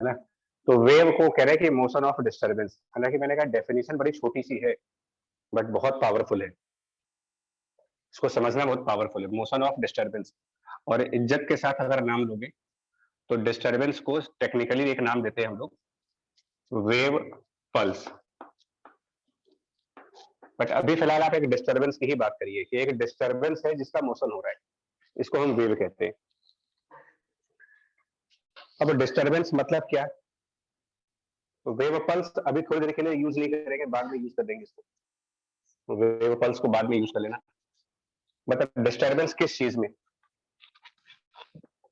ना। तो वेव को कह रहे हैं कि मोशन ऑफ डिस्टर्बेंस, हालांकि मैंने कहा डेफिनेशन बड़ी छोटी सी है बट बहुत पावरफुल है, इसको समझना बहुत पावरफुल है। मोशन ऑफ डिस्टर्बेंस, और इज्जत के साथ अगर नाम लोगे तो डिस्टर्बेंस को टेक्निकली एक नाम देते हैं हम लोग वेव पल्स। बट अभी फिलहाल आप एक डिस्टर्बेंस की ही बात करिए कि एक डिस्टर्बेंस है जिसका मोशन हो रहा है, इसको हम वेव कहते हैं। अब डिस्टर्बेंस मतलब क्या? तो वेव पल्स अभी थोड़ी देर के लिए यूज नहीं करेंगे, बाद में यूज कर देंगे इसको, तो वेव पल्स को बाद में यूज कर लेना। मतलब डिस्टर्बेंस किस चीज में,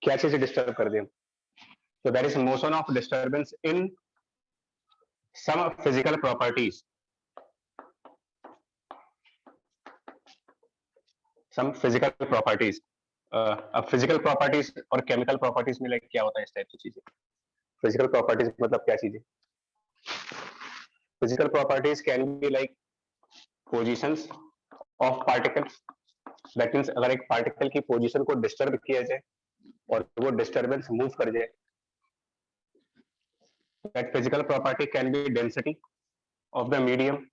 क्या चीज डिस्टर्ब कर दे? तो that is motion of disturbance in some physical properties, some physical properties. अब फिजिकल प्रॉपर्टीज और केमिकल प्रॉपर्टीज में लाइक क्या होता है इस टाइप की चीजें? फिजिकल प्रॉपर्टीज मतलब क्या चीजें? Physical properties can be like positions of particles, that means अगर एक पार्टिकल की पोजीशन को डिस्टर्ब किया जाए और वो डिस्टर्बेंस मूव कर जाए, that physical property can be density of the medium.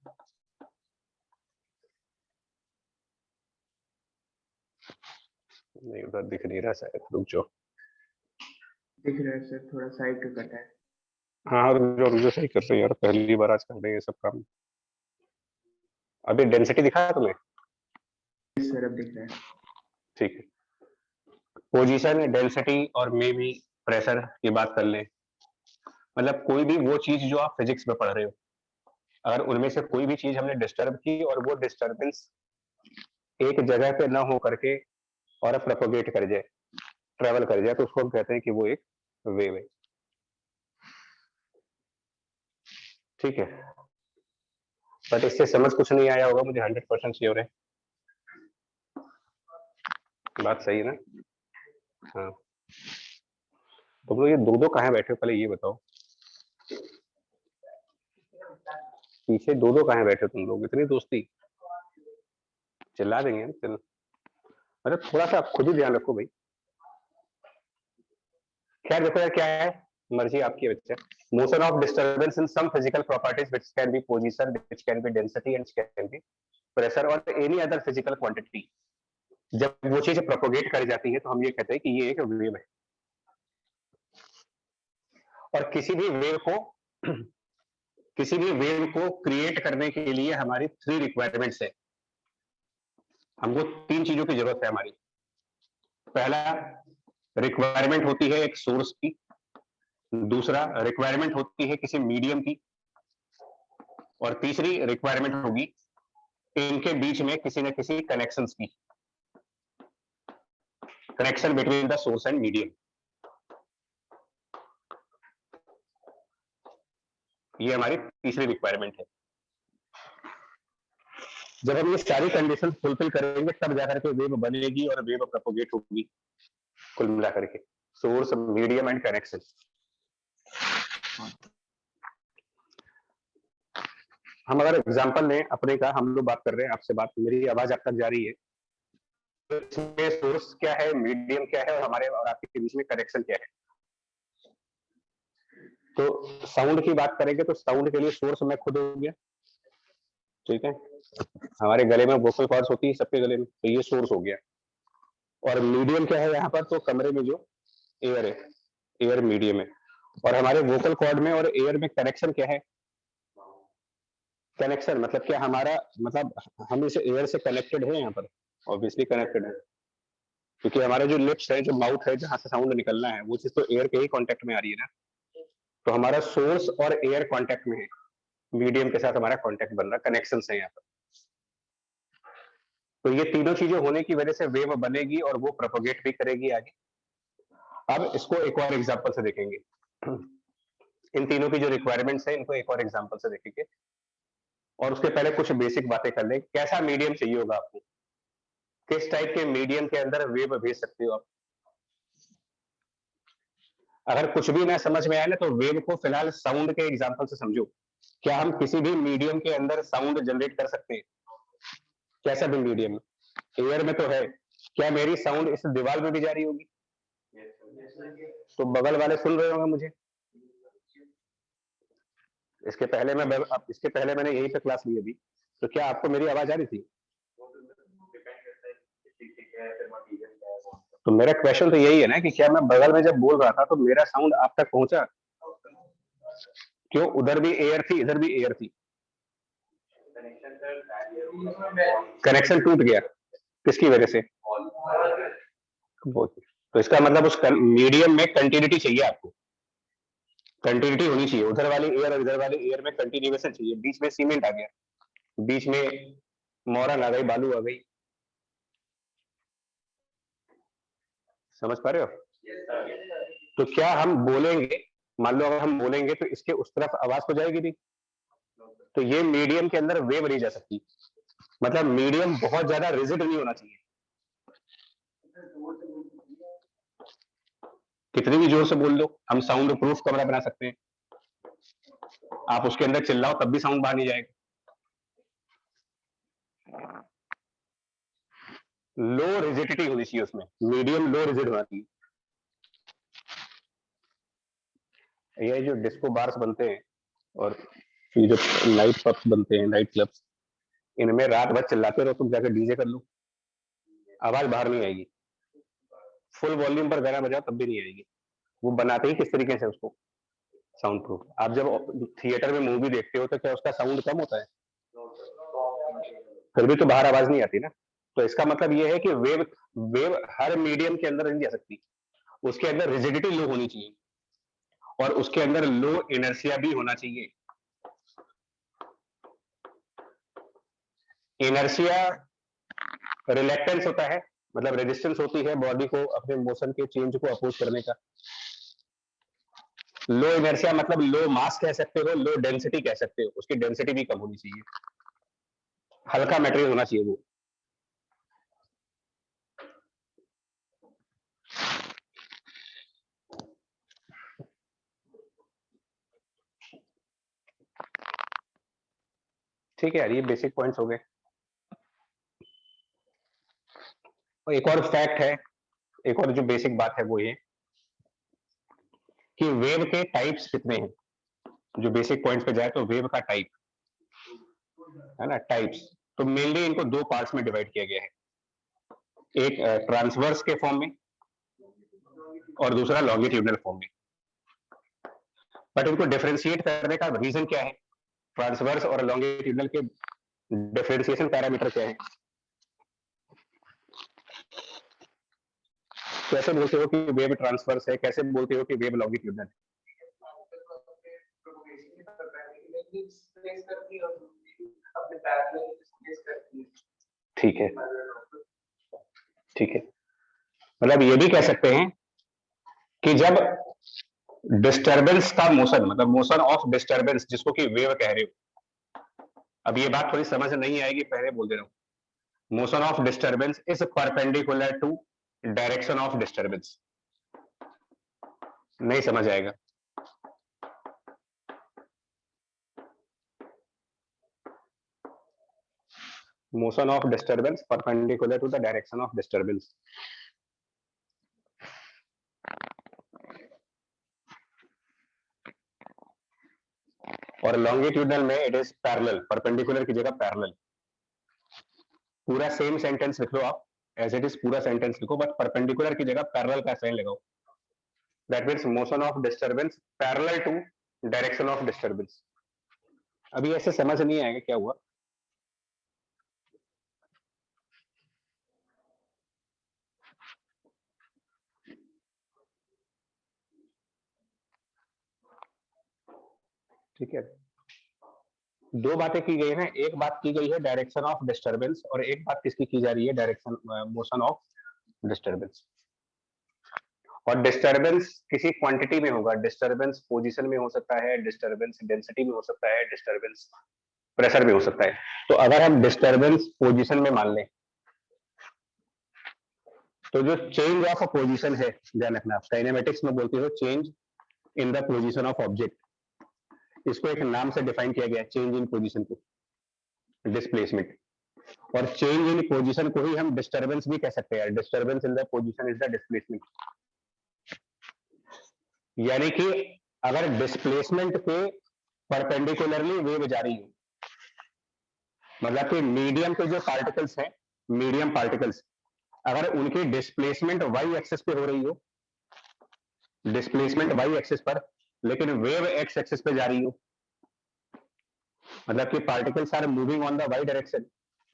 नहीं उधर दिख नहीं रहा शायद, रुक जाओ। दिख रहा है सर, थोड़ा साइड का कटा है। हाँ रुक जाओ सही कर रहे हैं यार, पहली बार आज कर रहे हैं ये सब काम। अभी डेंसिटी दिखा तुम्हें? सर अब दिख रहा है। ठीक है, पोजीशन, डेंसिटी और मे बी प्रेशर की बात कर लें, मतलब कोई भी वो चीज जो आप फिजिक्स में पढ़ रहे हो, अगर उनमें से कोई भी चीज हमने डिस्टर्ब की और वो डिस्टर्बेंस एक जगह पे ना हो करके और प्रोपोगेट कर जाए, ट्रेवल कर जाए, तो उसको हम कहते हैं कि वो एक वेव है। ठीक है, बट इससे समझ कुछ नहीं आया होगा, मुझे 100% श्योर है। बात सही है ना? हाँ, तुम लोग ये दो कहाँ बैठे हो, पहले ये बताओ। पीछे दो कहाँ बैठे हो तुम लोग, इतनी दोस्ती? चिल्ला देंगे चलो, मतलब थोड़ा सा खुद ही ध्यान रखो भाई। खैर देखो यार, क्या है, मर्जी आपकी है बच्चा। Motion of disturbance in some physical properties which can be position, which can be density and can be pressure और एनी अदर फिजिकल क्वांटिटी। जब वो चीज प्रोपोगेट कर जाती है तो हम ये कहते हैं कि ये एक वेव है। और किसी भी वेव को क्रिएट करने के लिए हमारी 3 रिक्वायरमेंट्स है। हमको 3 चीजों की जरूरत है हमारी। पहला रिक्वायरमेंट होती है एक सोर्स की, दूसरा रिक्वायरमेंट होती है किसी मीडियम की, और तीसरी रिक्वायरमेंट होगी इनके बीच में किसी न किसी कनेक्शंस की, connection between the source and medium. ये हमारी तीसरी रिक्वायरमेंट है। जब हम ये सारी कंडीशन फुलफिल करेंगे तब जाकर के वेव बनेगी और वेव प्रोपोगेट होगी, कुल मिलाकर के सोर्स, मीडियम एंड कनेक्शन। हम अगर एग्जांपल लें अपने का, हम लोग बात कर रहे हैं आपसे, बात मेरी आवाज आप तक जा रही है, तो इसमें सोर्स क्या है, मीडियम क्या है और हमारे और आपके बीच में कनेक्शन क्या है। तो साउंड की बात करेंगे तो साउंड के लिए सोर्स मैं खुद हो गया, ठीक है, हमारे गले में वोकल कॉर्ड्स होती है सबके गले में, तो ये सोर्स हो गया। और मीडियम क्या है यहाँ पर, तो कमरे में जो एयर है, एयर मीडियम है। और हमारे वोकल कॉर्ड में और एयर में कनेक्शन क्या है? कनेक्शन मतलब क्या हमारा, मतलब हम इस एयर से कनेक्टेड है यहाँ पर, ऑब्वियसली कनेक्टेड है, क्योंकि हमारे जो लिप्स है, जो माउथ है, जहां से साउंड निकलना है, वो चीज तो एयर के ही कांटेक्ट में आ रही है ना। तो हमारा सोर्स और एयर कांटेक्ट में है, मीडियम के साथ हमारा कांटेक्ट बन रहा है, कनेक्शन है यहाँ पर। तो ये तीनों चीजें होने की वजह से वेव बनेगी और वो प्रोपोगेट भी करेगी आगे। अब इसको एक और एग्जांपल से देखेंगे, इन तीनों की जो रिक्वायरमेंट्स है इनको एक और एग्जांपल से देखेंगे। और उसके पहले कुछ बेसिक बातें कर लें, कैसा मीडियम चाहिए होगा आपको, किस टाइप के मीडियम के अंदर वेव भेज सकते हो आप। अगर कुछ भी ना समझ में आए ना तो वेव को फिलहाल साउंड के एग्जांपल से समझो। क्या हम किसी भी मीडियम के अंदर साउंड जनरेट कर सकते हैं? कैसा भी मीडियम, एयर में तो है, क्या मेरी साउंड इस दीवार में भी जा रही होगी? तो बगल वाले सुन रहे होंगे मुझे, इसके पहले मैंने यहीं पे क्लास ली अभी, तो क्या आपको मेरी आवाज आ रही थी? तो मेरा क्वेश्चन तो यही है ना कि क्या मैं बगल में जब बोल रहा था तो मेरा साउंड आप तक पहुंचा? क्यों? उधर भी एयर थी, इधर भी एयर थी। कनेक्शन टूट गया, किसकी वजह से? तो इसका मतलब उस मीडियम में कंटिन्यूटी चाहिए आपको, कंटिन्यूटी होनी चाहिए। उधर वाली एयर और इधर वाली एयर में कंटिन्यूएशन चाहिए। बीच में सीमेंट आ गया, बीच में मोरन आ गई, बालू आ गई। समझ पा रहे हो? तो क्या हम बोलेंगे, मान लो अगर हम बोलेंगे तो इसके उस तरफ आवाज तो जाएगी नहीं, तो ये मीडियम के अंदर वेव नहीं जा सकती। मतलब मीडियम बहुत ज्यादा रिजिड नहीं होना चाहिए। कितनी भी जोर से बोल लो, हम साउंड प्रूफ कमरा बना सकते हैं, आप उसके अंदर चिल्लाओ तब भी साउंड बाहर नहीं जाएगा। लो रिजिडिटी होनी चाहिए उसमें, मीडियम लो रिजिड होना चाहिए। ये जो डिस्को बार्स बनते हैं और ये जो नाइट पब्स बनते हैं, नाइट क्लब्स, इनमें रात भर चिल्लाते रहो, तुम जाकर डीजे कर लो, आवाज बाहर नहीं आएगी। फुल वॉल्यूम पर गाना बजाओ तब भी नहीं आएगी। वो बनाते ही किस तरीके से उसको साउंड प्रूफ। आप जब थिएटर में मूवी देखते हो तो क्या उसका साउंड कम होता है? फिर भी तो बाहर आवाज नहीं आती ना। तो इसका मतलब ये है कि वेव हर मीडियम के अंदर नहीं जा सकती, उसके अंदर रिजिडिटी लो होनी चाहिए और उसके अंदर लो इनर्शिया भी होना चाहिए। इनर्शिया रिलेक्टेंस होता है, मतलब रेजिस्टेंस होती है बॉडी को अपने मोशन के चेंज को अपोज करने का। लो इनर्शिया मतलब लो मास कह सकते हो, लो डेंसिटी कह सकते हो, उसकी डेंसिटी भी कम होनी चाहिए, हल्का मटेरियल होना चाहिए वो। ठीक है यार, ये बेसिक पॉइंट्स हो गए। और एक और फैक्ट है, एक और जो बेसिक बात है वो ये कि वेव के टाइप्स कितने हैं। जो बेसिक पॉइंट्स पे जाए तो वेव का टाइप है ना, टाइप्स, तो मेनली इनको दो पार्ट्स में डिवाइड किया गया है, एक ट्रांसवर्स के फॉर्म में और दूसरा लॉन्गिट्यूडनल फॉर्म में। बट इनको डिफरेंशिएट करने का रीजन क्या है, ट्रांसवर्स और लॉन्गिट्यूडनल के डिफरेंशिएशन पैरामीटर क्या है? कैसे बोलते हो कि वेव ट्रांसवर्स है, कैसे बोलते हो कि वेव लॉन्गिट्यूडनल है? ठीक है, ठीक है। मतलब ये भी कह सकते हैं कि जब डिस्टरबेंस का मोशन, मतलब मोशन ऑफ डिस्टरबेंस जिसको कि वेव कह रहे हो, अब ये बात थोड़ी समझ नहीं आएगी, पहले बोल दे रहा हूं। Motion of disturbance is perpendicular to direction of disturbance. नहीं समझ आएगा। Motion of disturbance perpendicular to the direction of disturbance. और लॉन्गिट्यूडनल में इट इज पैरेलल, परपेंडिकुलर की जगह पैरेलल। पूरा सेम सेंटेंस लिख लो आप, एज इट इज पूरा सेंटेंस लिखो, बट परपेंडिकुलर की जगह पैरेलल का साइन लगाओ। That means motion of disturbance parallel to direction of disturbance. अभी ऐसे समझ नहीं आएगा क्या हुआ। ठीक है, दो बातें की गई है, एक बात की गई है डायरेक्शन ऑफ डिस्टरबेंस और एक बात किसकी की जा रही है, डायरेक्शन मोशन ऑफ डिस्टरबेंस। और डिस्टरबेंस किसी क्वांटिटी में होगा, डिस्टरबेंस पोजीशन में हो सकता है, डिस्टरबेंस डेंसिटी में हो सकता है, डिस्टरबेंस प्रेशर में हो सकता है। तो अगर हम डिस्टरबेंस पोजीशन में मान लें तो जो चेंज ऑफ अ पोजीशन है, ध्यान रखना, काइनेमेटिक्स में बोलते हो change in the position of object, इसको एक नाम से डिफाइन किया गया है, चेंज इन पोजीशन को, डिस्प्लेसमेंट। और चेंज इन पोजीशन को ही हम डिस्टरबेंस भी कह सकते हैं, disturbance in the position is the displacement. यानी कि अगर डिस्प्लेसमेंट के परपेंडिकुलरली वेव जा रही हो, मतलब कि मीडियम के जो पार्टिकल्स हैं, मीडियम पार्टिकल्स, अगर उनकी डिस्प्लेसमेंट वाई एक्सिस पे हो रही हो, डिस्प्लेसमेंट वाई एक्सिस पर, लेकिन वेव एक्स एक्सिस पे जा रही हो, मतलब कि particles are moving on the Y direction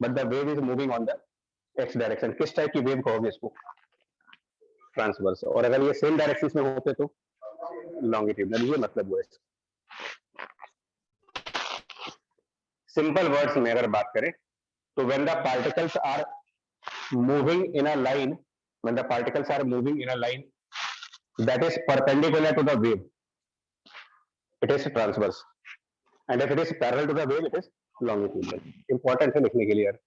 but the wave is moving on the X direction, किस टाइप की वेव कहोगे इसको? ट्रांसवर्स। और अगर ये सेम डायरेक्शन में होते तो लॉन्गिट्यूडनल, ये मतलब हुआ है। सिंपल वर्ड्स में अगर बात करें तो when the particles are moving in a line, when the particles are moving in a line that is perpendicular to the wave, it is transverse, and if it is parallel to the wave, it is longitudinal. important है लिखने के लिए यार,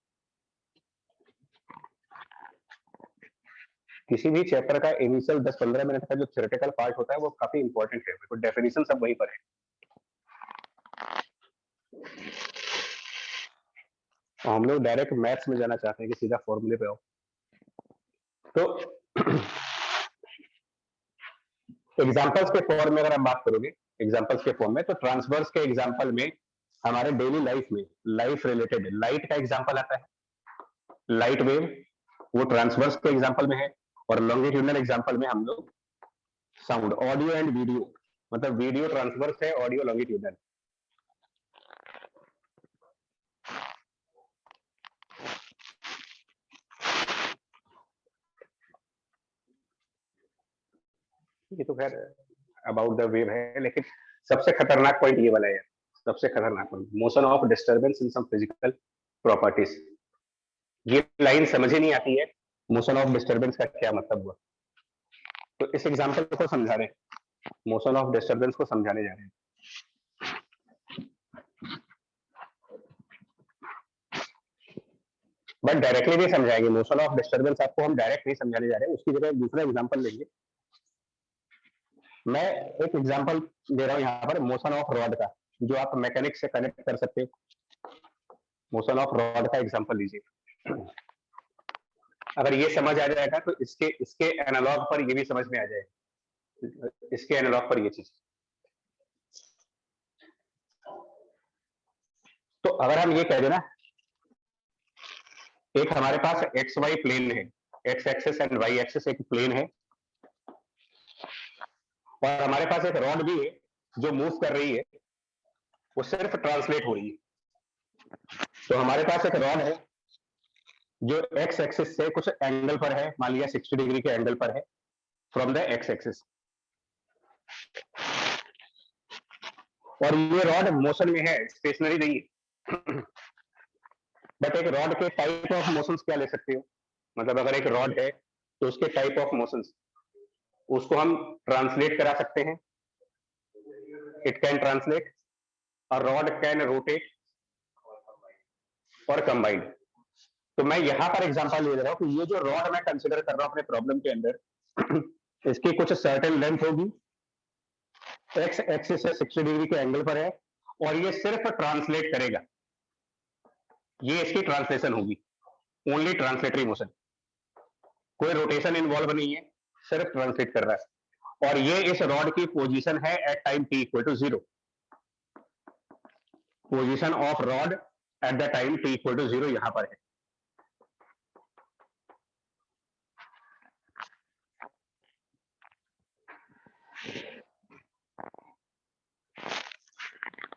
किसी भी chapter का initial 10-15 minute का जो थ्योरेटिकल पार्ट होता है वो काफी इंपॉर्टेंट है, बिल्कुल डेफिनेशन सब वहीं पर है। तो हम लोग डायरेक्ट मैथ्स में जाना चाहते हैं कि सीधा फॉर्मूले पे आओ। तो एग्जांपल्स के फॉर्म में अगर आप बात करोगे, एग्जांपल्स के फॉर्म में, तो ट्रांसवर्स के एग्जांपल में हमारे डेली लाइफ में लाइफ रिलेटेड लाइट का एग्जांपल आता है, लाइट वेव, वो ट्रांसवर्स के एग्जांपल में है। और लॉन्गिट्यूडनल एग्जांपल में हम लोग साउंड, ऑडियो एंड वीडियो, मतलब वीडियो ट्रांसवर्स है, ऑडियो लॉन्गिट्यूडनल। ये तो खैर अबाउट द वेव है, लेकिन सबसे खतरनाक पॉइंट ये वाला है, सबसे खतरनाक point, motion of disturbance in some physical properties. ये लाइन समझ ही नहीं आती है, मोशन ऑफ डिस्टर्बेंस का क्या मतलब हुआ। तो इस एग्जांपल को समझा रहे हैं, मोशन ऑफ डिस्टर्बेंस को समझाने जा रहे हैं। बट डायरेक्टली नहीं समझाएंगे, मोशन ऑफ डिस्टर्बेंस आपको हम डायरेक्ट नहीं समझाने जा रहे हैं, उसकी जगह दूसरा एग्जांपल लेंगे। मैं एक एग्जांपल दे रहा हूं यहाँ पर मोशन ऑफ रॉड का, जो आप मैकेनिक्स से कनेक्ट कर सकते हो। मोशन ऑफ रॉड का एग्जांपल लीजिए, अगर ये समझ आ जाएगा तो इसके एनालॉग पर ये भी समझ में आ जाएगा, इसके एनालॉग पर ये चीज। तो अगर हम ये कह दें ना, एक हमारे पास एक्स वाई प्लेन है, X axis and Y axis एक प्लेन है, और हमारे पास एक रॉड भी है जो मूव कर रही है, वो सिर्फ ट्रांसलेट हो रही है। तो हमारे पास एक रॉड है जो एक्स एक्सिस से कुछ एंगल पर है, मान लिया 60 डिग्री के एंगल पर है फ्रॉम द एक्स एक्सिस, और ये रॉड मोशन में है, स्टेशनरी नहीं है। बट एक रॉड के टाइप ऑफ मोशंस क्या ले सकते हो, मतलब अगर एक रॉड है तो उसके टाइप ऑफ मोशंस, उसको हम ट्रांसलेट करा सकते हैं। It can translate, a rod can rotate और कंबाइंड। तो मैं यहां पर एग्जांपल ले रहा हूं कि ये जो रॉड मैं कंसिडर कर रहा हूं अपने प्रॉब्लम के अंदर, इसकी कुछ सर्टेन लेंथ होगी, एक्स एक्सिस से 60 डिग्री के एंगल पर है, और ये सिर्फ ट्रांसलेट करेगा, ये इसकी ट्रांसलेशन होगी, ओनली ट्रांसलेटरी मोशन, कोई रोटेशन इन्वॉल्व नहीं है, सिर्फ ट्रांसलेट कर रहा है। और ये इस रॉड की पोजीशन है at time t equal to 0, position of rod at the time t equal to 0 यहां पर है।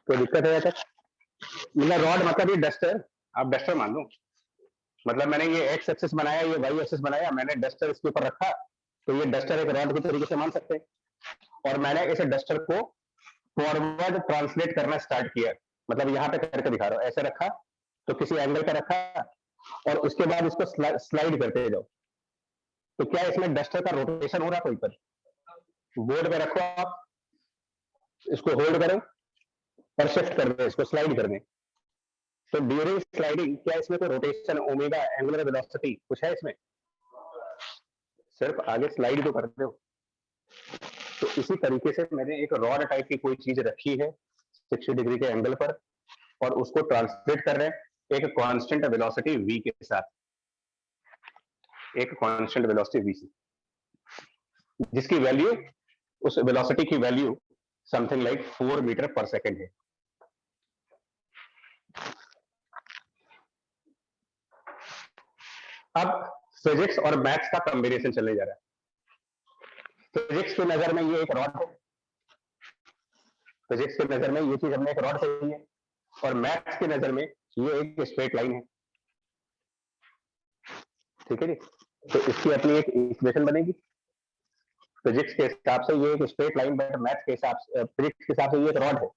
तो दिक्कत है तक, मतलब रॉड मतलब ये डस्टर, आप डस्टर मान लो, मतलब मैंने ये एक्स एक्सिस बनाया, ये वाई एक्सिस बनाया, मैंने डस्टर इसके ऊपर रखा, तो ये डस्टर एक रॉड के तरीके से मान सकते हैं। और मैंने इस डस्टर को फॉरवर्ड ट्रांसलेट करना स्टार्ट किया, मतलब यहाँ पे करके दिखा रहा हूं, ऐसे रखा तो किसी एंगल पे रखा, और उसके बाद इसको स्लाइड करते जाओ, तो क्या इसमें डस्टर का रोटेशन हो रहा है कोई पर? बोर्ड पे रखो आप, इसको होल्ड करो और शिफ्ट कर दो, इसको स्लाइड कर दें, तो ड्यूरिंग स्लाइडिंग क्या इसमें कोई रोटेशन, ओमेगा, एंगुलर वेलोसिटी कुछ है इसमें? सिर्फ आगे स्लाइड तो करते हो। तो इसी तरीके से मैंने एक रॉड टाइप की कोई चीज रखी है 60 डिग्री के एंगल पर, और उसको ट्रांसलेट कर रहे हैं एक कांस्टेंट वेलोसिटी v के साथ, एक कांस्टेंट वेलोसिटी v से, जिसकी वैल्यू, उस वेलोसिटी की वैल्यू समथिंग लाइक 4 मीटर पर सेकेंड है। अब फिजिक्स और मैथ्स का कॉम्बिनेशन चलने जा रहा है। फिजिक्स की नजर में ये एक रॉड है, फिजिक्स की नजर में ये चीज हमने एक रॉड कही है, और मैथ्स की नजर में ये एक स्ट्रेट लाइन है। ठीक है जी, तो इसकी अपनी एक इक्वेशन बनेगी। फिजिक्स के हिसाब से ये एक स्ट्रेट लाइन, बट मैथ्स के हिसाब से, फिजिक्स के हिसाब से ये एक रॉड है,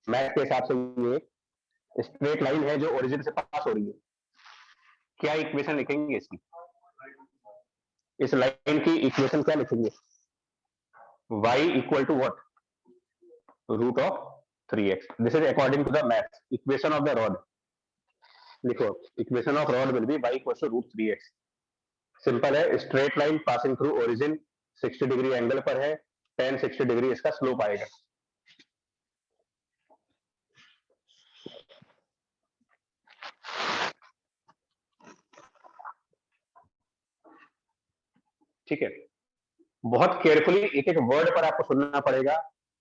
मैथ्स के हिसाब से ये एक स्ट्रेट लाइन है जो ओरिजिन से पास हो रही है। क्या इक्वेशन लिखेंगे इसकी? इस लाइन की इक्वेशन क्या लिखेंगे? y equal to what? Root of 3x. This is according to the maths equation of the rod. लिखो, equation of rod will be y equal to root 3x. Simple है, straight line passing through origin 60 degree angle पर है, tan 60 degree इसका slope आएगा। ठीक है, बहुत carefully एक एक वर्ड पर आपको सुनना पड़ेगा।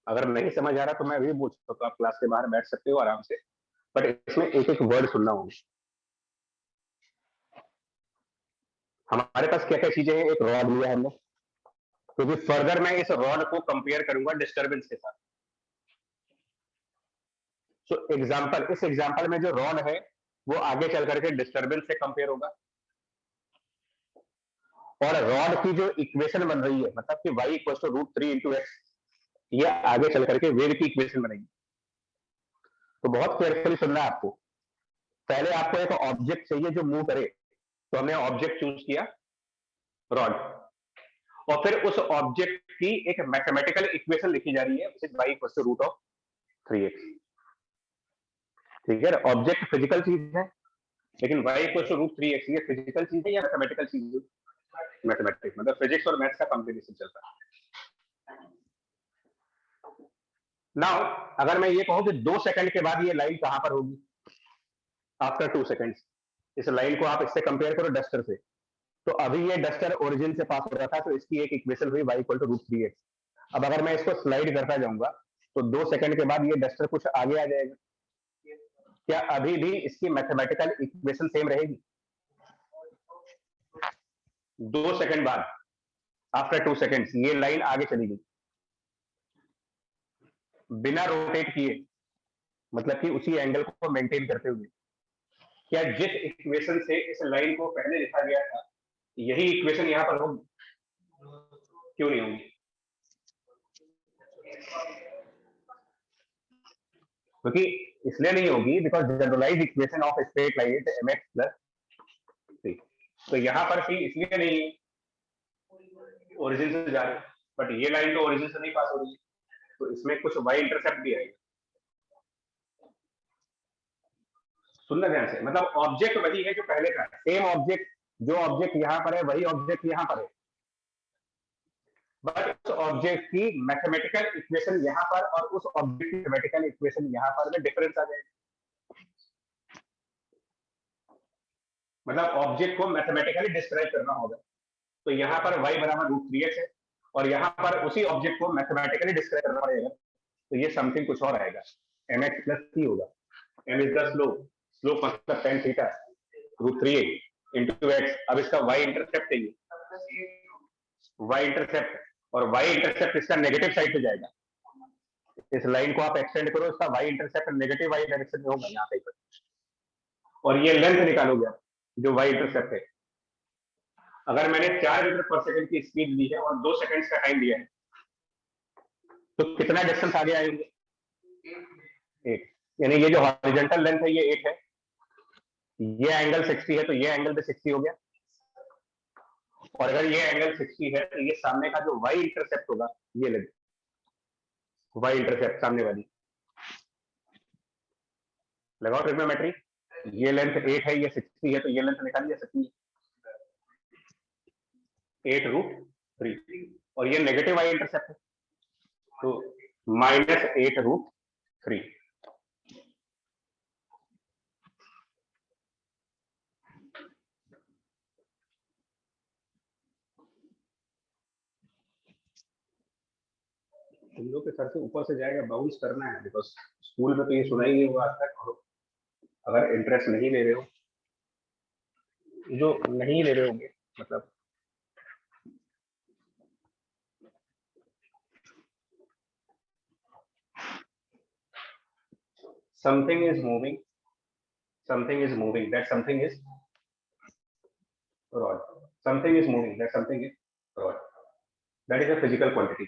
अगर नहीं समझ आ रहा तो मैं अभी पूछ सकता हूँ, आप क्लास के बाहर बैठ सकते हो आराम से, बट इसमें एक एक वर्ड सुनना होगा। हमारे पास क्या क्या चीजें हैं? एक रॉड लिया हमने, क्योंकि फर्दर मैं इस रॉड को कंपेयर करूंगा डिस्टर्बेंस के साथ। सो एग्जांपल, इस एग्जांपल में जो रॉड है वो आगे चल करके डिस्टर्बेंस से कंपेयर होगा, और रॉड की जो इक्वेशन बन रही है, मतलब कि y equal to root 3 into X, ये आगे चल करके वेव की इक्वेशन बनेगी। तो बहुत केयरफुली सुनना है आपको। पहले आपको एक ऑब्जेक्ट चाहिए जो मूव करे, तो हमने ऑब्जेक्ट चूज किया रॉड, और फिर उस ऑब्जेक्ट की एक मैथमेटिकल इक्वेशन लिखी जा रही है, y equal to root of 3x। ठीक है, ऑब्जेक्ट फिजिकल चीज है, लेकिन y equal to root 3x ये फिजिकल चीज है या मैथमेटिकल चीज है? मैथमेटिक्स, मतलब फिजिक्स और मैथ्स का कॉम्बिनेशन चलता है। नाउ अगर मैं ये कहूं कि 2 सेकंड के बाद ये लाइन कहां पर होगी? After 2 seconds. इस लाइन को आप इससे कंपेयर करो डस्टर से, तो अभी ये डस्टर ओरिजिन से पास हो रहा था, तो इसकी एक इक्वेशन हुई y equal to root 3x। अब अगर मैं इसको स्लाइड करता जाऊंगा तो 2 सेकंड के बाद ये डस्टर कुछ आगे आ जाएगा, क्या अभी भी इसकी मैथमेटिकल इक्वेशन सेम रहेगी? 2 सेकंड बाद, आफ्टर 2 सेकंड्स, ये लाइन आगे चली गई बिना रोटेट किए, मतलब कि उसी एंगल को मेंटेन करते हुए। क्या जिस इक्वेशन से इस लाइन को पहले लिखा गया था यही इक्वेशन यहां पर होगी? क्यों नहीं होगी? क्योंकि इसलिए नहीं होगी because generalize equation of straight line is mx plus c। तो यहां पर c इसलिए नहीं ओरिजिन से जा रहे, बट ये लाइन तो ओरिजिन से नहीं पास हो रही है, तो इसमें कुछ y इंटरसेप्ट भी आएगा। सुनना ध्यान से, मतलब ऑब्जेक्ट वही है जो पहले था, सेम ऑब्जेक्ट, जो ऑब्जेक्ट यहां पर है वही ऑब्जेक्ट यहां पर है, बट उस ऑब्जेक्ट की मैथमेटिकल इक्वेशन यहां पर और उस ऑब्जेक्ट की मैथमेटिकल इक्वेशन यहां पर में डिफरेंस आ जाएगा। मतलब ऑब्जेक्ट को मैथमेटिकली डिस्क्राइब करना होगा, तो यहां पर y बराबर रूट 3x है, और यहां पर उसी ऑब्जेक्ट को मैथमेटिकली डिस्क्राइब करना पड़ेगा, तो ये समथिंग कुछ और आएगा, mx प्लस c होगा। m is the slope, slope मतलब tan theta root 3 into x। अब इसका y इंटरसेप्ट चाहिए, y इंटरसेप्ट, और y इंटरसेप्ट इसका नेगेटिव साइड पे जाएगा। इस लाइन को आप एक्सटेंड करो, इसका y intercept negative y direction में होगा यहाँ पे, और ये लेंथ निकालोगे आप जो y इंटरसेप्ट है। अगर मैंने 4 मीटर पर सेकंड की स्पीड दी है और 2 सेकंड्स का टाइम दिया है, तो कितना डिस्टेंस आगे आएंगे? 8। यानी ये जो हॉरिजॉन्टल लेंथ है ये 8 है, ये एंगल 60 है, तो ये एंगल भी 60 हो गया, और अगर ये एंगल 60 है तो ये सामने का जो y इंटरसेप्ट होगा ये लगे, y इंटरसेप्ट सामने वाली लगाओ ट्रिग्नोमेट्री। ये लेंथ 8 है, ये 60 है, तो ये लेंथ निकाल जा सकती है 8 रूट 3, और ये नेगेटिव y इंटरसेप्ट है, तो -8 रूट 3। तुम लोग के सर से ऊपर से जाएगा, बाउंस करना है, बिकॉज स्कूल में तो ये सुना ही नहीं हुआ आज तक। अगर इंटरेस्ट नहीं ले रहे हो जो नहीं ले रहे होंगे, मतलब something is moving, that something is rod. Something is moving, that something is rod. That is a physical quantity.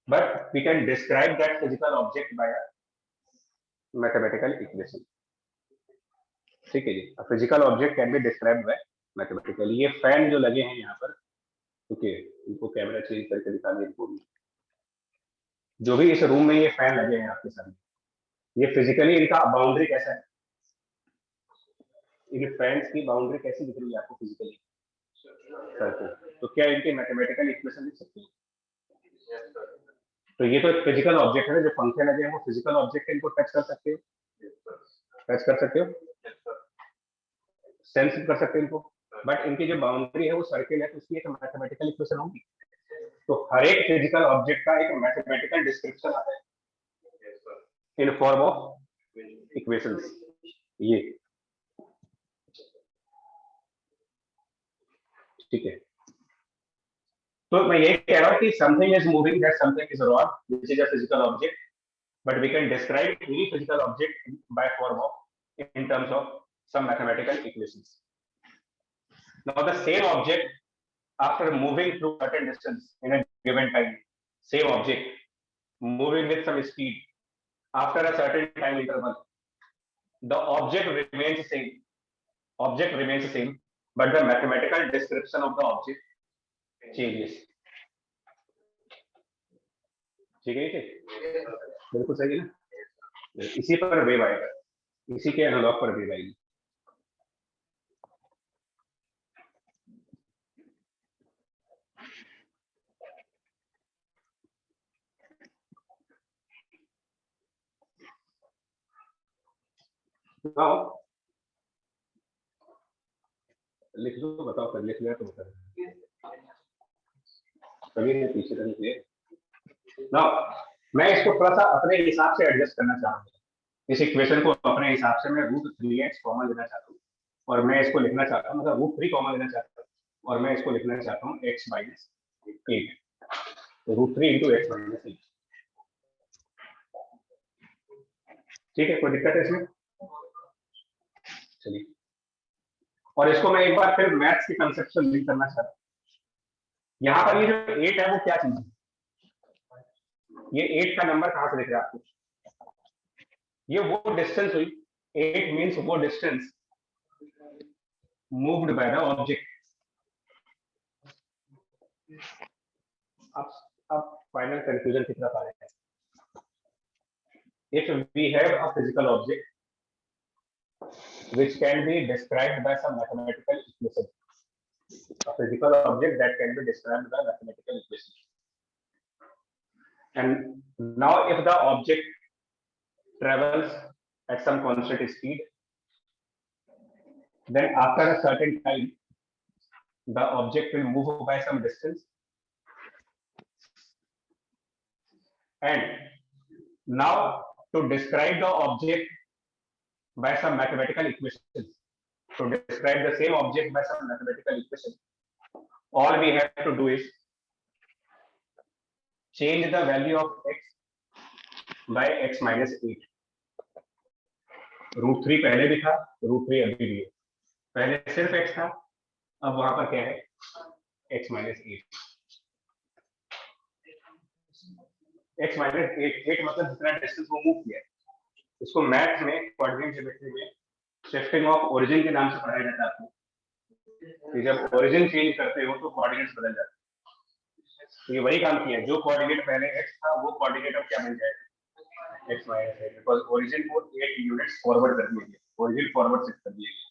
But we can describe that physical object by a mathematical equation. ठीक है जी, a physical object can be described by mathematically. ये fan जो लगे हैं यहाँ पर, okay, इनको camera change करके दिखाने इनको भी, जो भी इस रूम में ये फैन लगे हैं आपके सामने, ये फिजिकली इनका बाउंड्री कैसा है, इन फैंस की बाउंड्री कैसी दिख रही है आपको फिजिकली, सर्कल, तो क्या इनके मैथमेटिकल इक्वेशन लिख सकते हैं? तो ये तो एक फिजिकल ऑब्जेक्ट है, जो पंखे लगे हैं वो फिजिकल ऑब्जेक्ट है, इनको टच कर सकते हो, टच कर सकते हो, सेंस कर सकते हो इनको, बट इनकी जो बाउंड्री है वो सर्किल है, तो उसकी एक मैथमेटिकल इक्वेशन होगी। तो हर एक फिजिकल ऑब्जेक्ट का एक मैथमेटिकल डिस्क्रिप्शन आता है इन फॉर्म ऑफ इक्वेशंस। ये ठीक है, तो मैं यही कह रहा हूँ कि something is moving, that something is rod, which is a physical object, but we can describe any physical object by form of in terms of some mathematical equations. Now the same object, after moving through certain distance in a given time, same object moving with some speed after a certain time interval, the object remains the same, but the mathematical description of the object changes. ठीक है, बिल्कुल सही है ना, इसी पर wave आएगा, इसी के एनालॉग पर वेव आएगी। लिख लो, बताओ, कर लिख लिया तो बता, कभी नहीं पीछे रहने के लिए ना। मैं इसको थोड़ा सा अपने हिसाब से एडजस्ट करना चाहूंगा, इस इक्वेशन को अपने हिसाब से मैं √3x कॉमन लेना चाहता हूँ, और मैं इसको लिखना चाहता हूँ, मतलब √3 कॉमन लेना चाहता हूँ, और मैं इसको लिखना चाहता हूँ x माइनस 8, तो √3 इंटू x माइनस 8। ठीक है, कोई दिक्कत है इसमें? चलिए, और इसको मैं एक बार फिर मैथ्स के कंसेप्ट से लिंक करना चाहता हूँ। यहाँ पर ये जो 8 है वो क्या चीज है, ये 8 का नंबर कहां से दिख रहा है आपको? ये वो डिस्टेंस हुई, 8 मींस वो distance moved by the object. अब फाइनल कंक्लूजन की तरफ आ रहे हैं। If we have a physical object which can be described by some mathematical equation, a physical object that can be described by mathematical equation, and now if the object travels at some constant speed, then after a certain time the object will move by some distance, and now to describe the object by some mathematical equations, to describe the same object by some mathematical equation, all we have to do is change the value of x by x minus 8. √3 पहले भी था, √3 अभी भी है, पहले सिर्फ x था, अब वहां पर क्या है, x minus 8। x minus 8 मतलब जितना डिस्टेंस वो मूव किया है, इसको मैथ में कोऑर्डिनेट ज्योमेट्री में शिफ्टिंग ऑफ ओरिजिन के नाम से पढ़ाया जाता है आपको, कि जब ओरिजिन चेंज करते हो तो कोऑर्डिनेट्स बदल जाते हैं। तो ये वही काम किया है, जो कोऑर्डिनेट पहले x था वो कोऑर्डिनेट अब क्या बन जाएगा, x माइनस 8, बिकॉज़ ओरिजिन को 8 यूनिट्स फॉरवर्ड कर दिया गया, ओरिजिन फॉरवर्ड शिफ्ट कर दिया गया।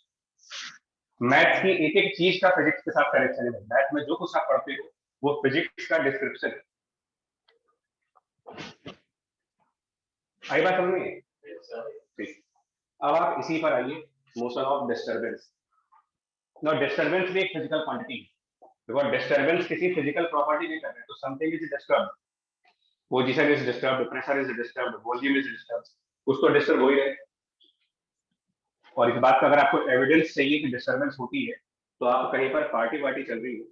मैथ्स की एक एक चीज का फिजिक्स के साथ कनेक्शन है, मैथ में जो कुछ आप पढ़ते हो वो फिजिक्स का डिस्क्रिप्शन है। आई बात समझ में? ठीक, अब आप इसी पर आइए, motion of disturbance. No, disturbance भी एक फिजिकल क्वांटिटी है, बिकॉज़ डिस्टर्बेंस किसी फिजिकल प्रॉपर्टी नहीं कर रहे, तो something is disturbed, position is disturbed, pressure is disturbed, volume is disturbed, कुछ तो डिस्टर्ब हो ही रहे। और इस बात का अगर आपको एविडेंस चाहिए कि डिस्टर्बेंस होती है, तो आप कहीं पर पार्टी वार्टी चल रही है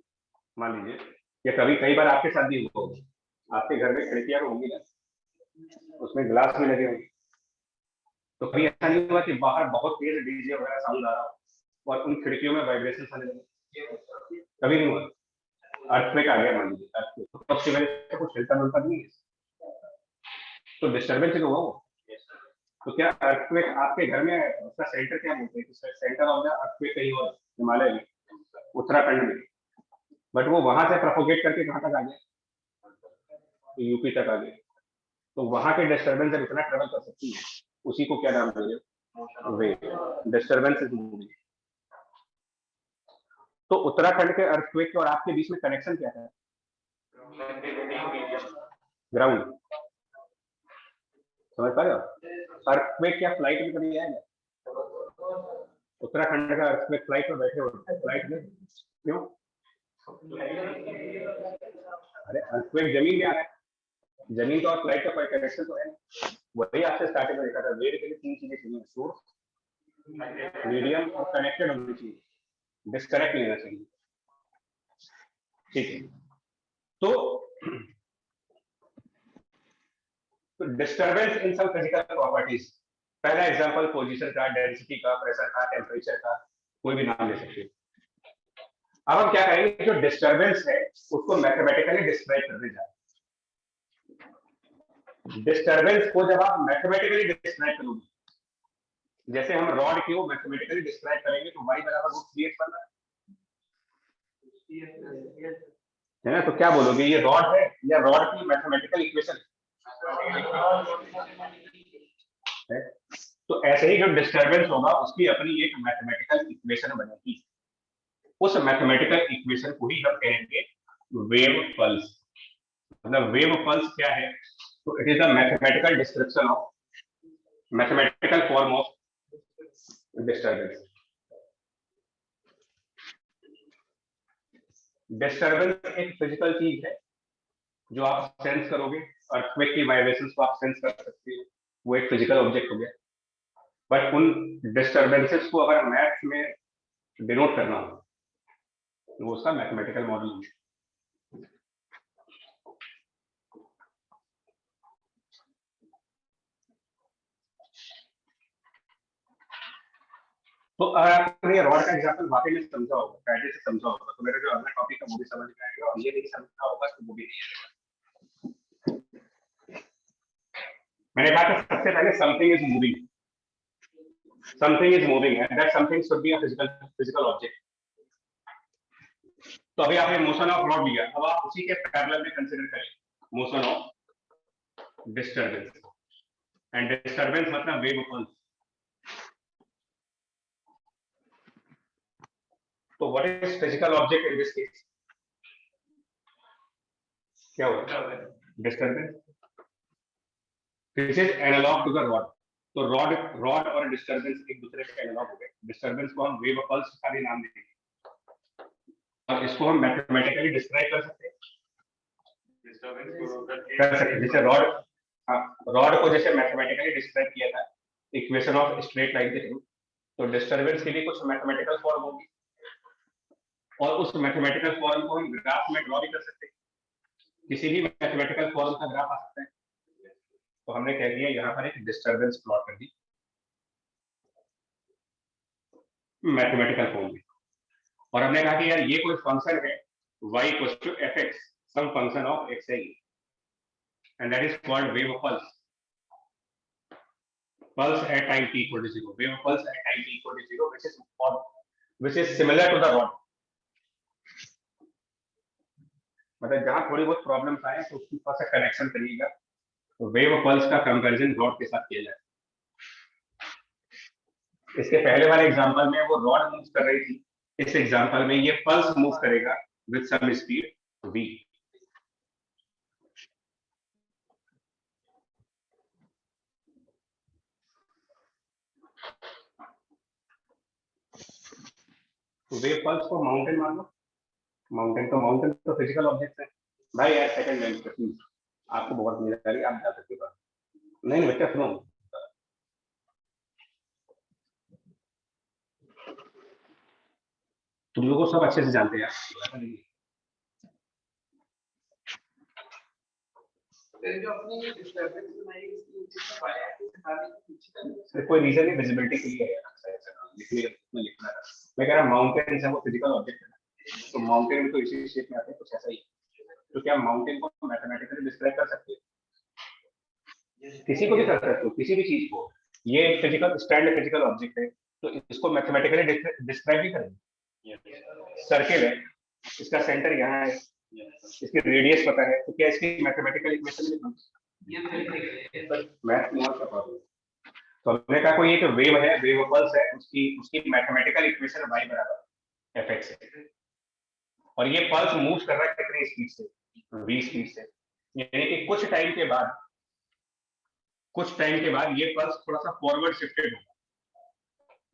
मान लीजिए, या कभी कई बार आपके साथ भी होगा, आपके घर में खिड़कियां होंगी ना, उसमें ग्लास भी लगे होंगे, तो कभी ऐसा नहीं हुआ कि बाहर बहुत तेज डीजे वगैरह साउंड आ रहा हो और उन खिड़कियों में वाइब्रेशन आने लगे? कभी नहीं हुआ। अर्थक्वेक आ गया मान लीजिए, earthquake, तो उसकी वजह से कुछ हिलता डुलता नहीं है, तो डिस्टर्बेंस तो हुआ वो। तो क्या अर्थक्वेक आपके घर में उसका सेंटर क्या बोलते हैं, सेंटर ऑफ द अर्थक्वेक कहीं और हिमालय में, उत्तराखंड में, बट वो वहां से प्रोपोगेट करके कहाँ तक आ गया, तो यूपी तक आ गया। तो वहां के डिस्टर्बेंस जब इतना ट्रेवल कर सकती है, उसी को क्या नाम देंगे, वेव। Disturbance is moving. तो उत्तराखंड के अर्थक्वेक और आपके बीच में कनेक्शन क्या है, ग्राउंड। समझ पा रहे हो? अर्थक्वेक क्या फ्लाइट में कभी आएगा? उत्तराखंड का अर्थक्वेक फ्लाइट में बैठे होते हैं, फ्लाइट में क्यों? अरे अर्थक्वेक जमीन में आ रहा है, जमीन का और फ्लाइट का कोई कनेक्शन तो है नहीं। वही आपसे स्टार्टिंग में देखा था, वेव के लिए तीन चीजें चाहिए, सोर्स, मीडियम और कनेक्टेड होनी चाहिए, डिस्कनेक्ट लेना चाहिए। ठीक है, तो disturbance in some physical properties. पहला एग्जांपल पोजीशन का, डेंसिटी का, प्रेशर का, टेम्परेचर का, कोई भी नाम ले सकते हैं। अब हम क्या करेंगे, जो डिस्टर्बेंस है उसको मैथमेटिकली डिस्क्राइब करने जा रहे हैं। डिस्टर्बेंस को जब आप मैथमेटिकली डिस्क्राइब करोगे, जैसे हम रॉड को मैथमेटिकली डिस्क्राइब करेंगे, तो y बराबर रूट 3x बन रहा है ना, तो क्या बोलोगे, ये रॉड है या रॉड की मैथमेटिकल इक्वेशन है? तो ऐसे ही जो डिस्टर्बेंस होगा उसकी अपनी एक मैथमेटिकल इक्वेशन बनेगी। उस मैथमेटिकल इक्वेशन को ही हम कहेंगे वेव पल्स। मतलब वेव पल्स क्या है, तो it is the mathematical description of, mathematical form of disturbance. Disturbance एक फिजिकल चीज है जो आप सेंस करोगे, अर्थक्वेक की वाइब्रेशंस को आप सेंस कर सकते हो, वो एक फिजिकल ऑब्जेक्ट हो गया। बट उन डिस्टर्बेंसेस को अगर मैथ्स में डिनोट करना हो, तो वो उसका मैथमेटिकल मॉडल है। तो अगर आपने रॉड का एग्जांपल वाकई में समझा होगा, पहले से समझा होगा, तो मेरा जो अगला टॉपिक है वो भी समझ में आएगा, और ये नहीं समझा होगा तो वो भी नहीं आएगा। मैंने कहा कि सबसे पहले something is moving, something is moving and that something should be a physical object. तो अभी आपने मोशन ऑफ रॉड लिया, अब आप उसी के पैरेलल में कंसीडर करें motion of disturbance, and disturbance मतलब वेव पल्स। तो what is physical object in this case, क्या होगा, disturbance, this is analog to the rod. तो रॉड और डिस्टर्बेंस एक दूसरे के एनालॉग हो गए। डिस्टर्बेंस को हम वेव पल्स का भी नाम देंगे, और इसको हम मैथमेटिकली डिस्क्राइब कर सकते हैं, जैसे रॉड को जैसे मैथमेटिकली डिस्क्राइब किया था इक्वेशन ऑफ स्ट्रेट लाइन के थ्रू, तो डिस्टर्बेंस के लिए कुछ मैथमेटिकल फॉर्म होगी, और उस मैथमेटिकल फॉर्म को हम ग्राफ में ड्रॉ भी कर सकते हैं, किसी भी मैथमेटिकल फॉर्म का ग्राफ आ सकता है। तो हमने कह दिया यहाँ पर एक डिस्टर्बेंस प्लॉट कर दी मैथमेटिकल फॉर्म में, और हमने कहा कि यार ये कोई फंक्शन है y equals to fx, some function of xi, and that is called wave pulse, pulse at time t equal to 0, wave pulse at time t equal to 0, which is similar to the rod। मतलब जहां थोड़ी बहुत problems आए तो उसकी थोड़ा सा connection करिएगा, तो वेव पल्स का कंपैरिजन रॉड के साथ किया जाए। इसके पहले वाले एग्जांपल में वो रॉड मूव कर रही थी, इस एग्जांपल में ये पल्स मूव करेगा विद सम स्पीड v। तो वेव पल्स को माउंटेन मान लो, माउंटेन तो फिजिकल ऑब्जेक्ट है भाई। यार सेकंड लाइन पे प्लीज, आपको बहुत मजा आ रही है, आप जा सकते हो। नहीं बच्चा सुनो, तुम लोगों को सब अच्छे से जानते हैं यार। जो अपनी डिस्टर्बेंस बनाई इसकी उचित पाया कि सिखाने की पीछे कोई रीजन नहीं, विजिबिलिटी के लिए है लिखना। मैं कह रहा माउंटेन है वो फिजिकल ऑब्जेक्ट है, तो माउंटेन भी तो इसी शेप में आते हैं, कुछ ऐसा ही। तो क्या माउंटेन को मैथमेटिकली डिस्क्राइब कर सकते हैं? किसी को भी कर सकते हो, किसी भी चीज को। ये फिजिकल स्टैंड फिजिकल ऑब्जेक्ट है, तो इसको मैथमेटिकली डिस्क्राइब भी करेंगे। सर्किल है, इसका सेंटर यहाँ है, इसकी रेडियस पता है, तो क्या इसकी मैथमेटिकल इक्वेशन लिखना? मैथ नॉट का प्रॉब्लम। तो हमने कहा कोई एक वेव है, वेव पल्स है, उसकी मैथमेटिकल इक्वेशन y बराबर fx है, और ये पल्स मूव कर रहा है कितनी स्पीड से? v स्पीड से। यानी कि कुछ टाइम के बाद ये पल्स थोड़ा सा फॉरवर्ड शिफ्टेड होगा।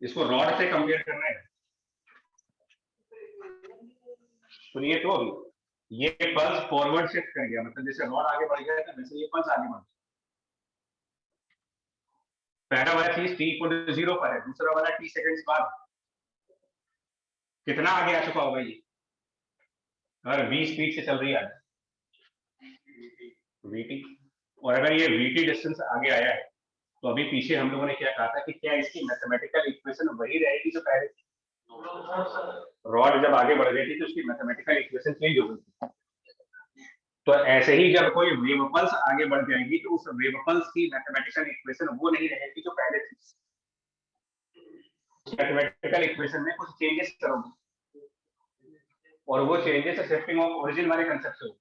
इसको रॉड से कंपेयर करना है। सुनिए तो अभी ये पल्स फॉरवर्ड शिफ्ट कर गया, मतलब जैसे रॉड आगे बढ़ गया था वैसे ये पल्स आगे बढ़ गया। पहला वाला चीज t = 0 पर है, दूसरा वाला t सेकंड्स बाद। कितना आगे आ चुका होगा ये? अगर v स्पीड से चल रही है vt, और अगर ये vt डिस्टेंस आगे आया है, तो अभी पीछे हम लोगों ने क्या कहा था कि क्या इसकी मैथमेटिकल इक्वेशन वही रहेगी जो पहले थी? रॉड जब आगे बढ़ गई थी तो उसकी मैथमेटिकल इक्वेशन चेंज हो गई थी। तो ऐसे ही जब कोई वेव पल्स आगे बढ़ जाएगी तो उस वेव पल्स की मैथमेटिकल इक्वेशन वो नहीं रहेगी जो पहले थी। मैथमेटिकल इक्वेशन में कुछ चेंजेस करोगे, और वो चेंजेस शिफ्टिंग ऑफ ओरिजिन वाले कांसेप्ट से होगी।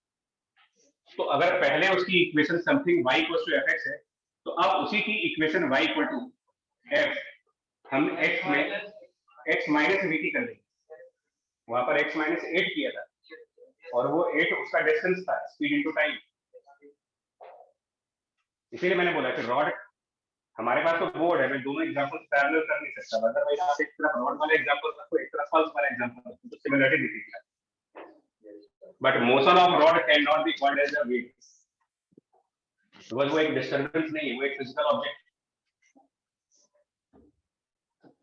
तो अगर पहले उसकी इक्वेशन समथिंग y = fx है, तो अब उसी की इक्वेशन y = f हम x माइनस vt कर देंगे। वहां पर x माइनस 8 किया था, और वो 8 उसका डिस्टेंस था, स्पीड इनटू टाइम। इसीलिए मैंने बोला कि रॉड, हमारे पास तो बोर्ड है, मैं दोनों एग्जांपल पैरेलल कर नहीं सकता। अदरवाइज आप एक तरफ रॉड वाला एग्जांपल रखो, एक तरफ पल्स वाला एग्जांपल रखो, तो सिमिलरिटी दिखेगी। But motion of rod can not be called as a wave, because वो एक डिस्टर्बेंस नहीं है, वो एक फिजिकल ऑब्जेक्ट।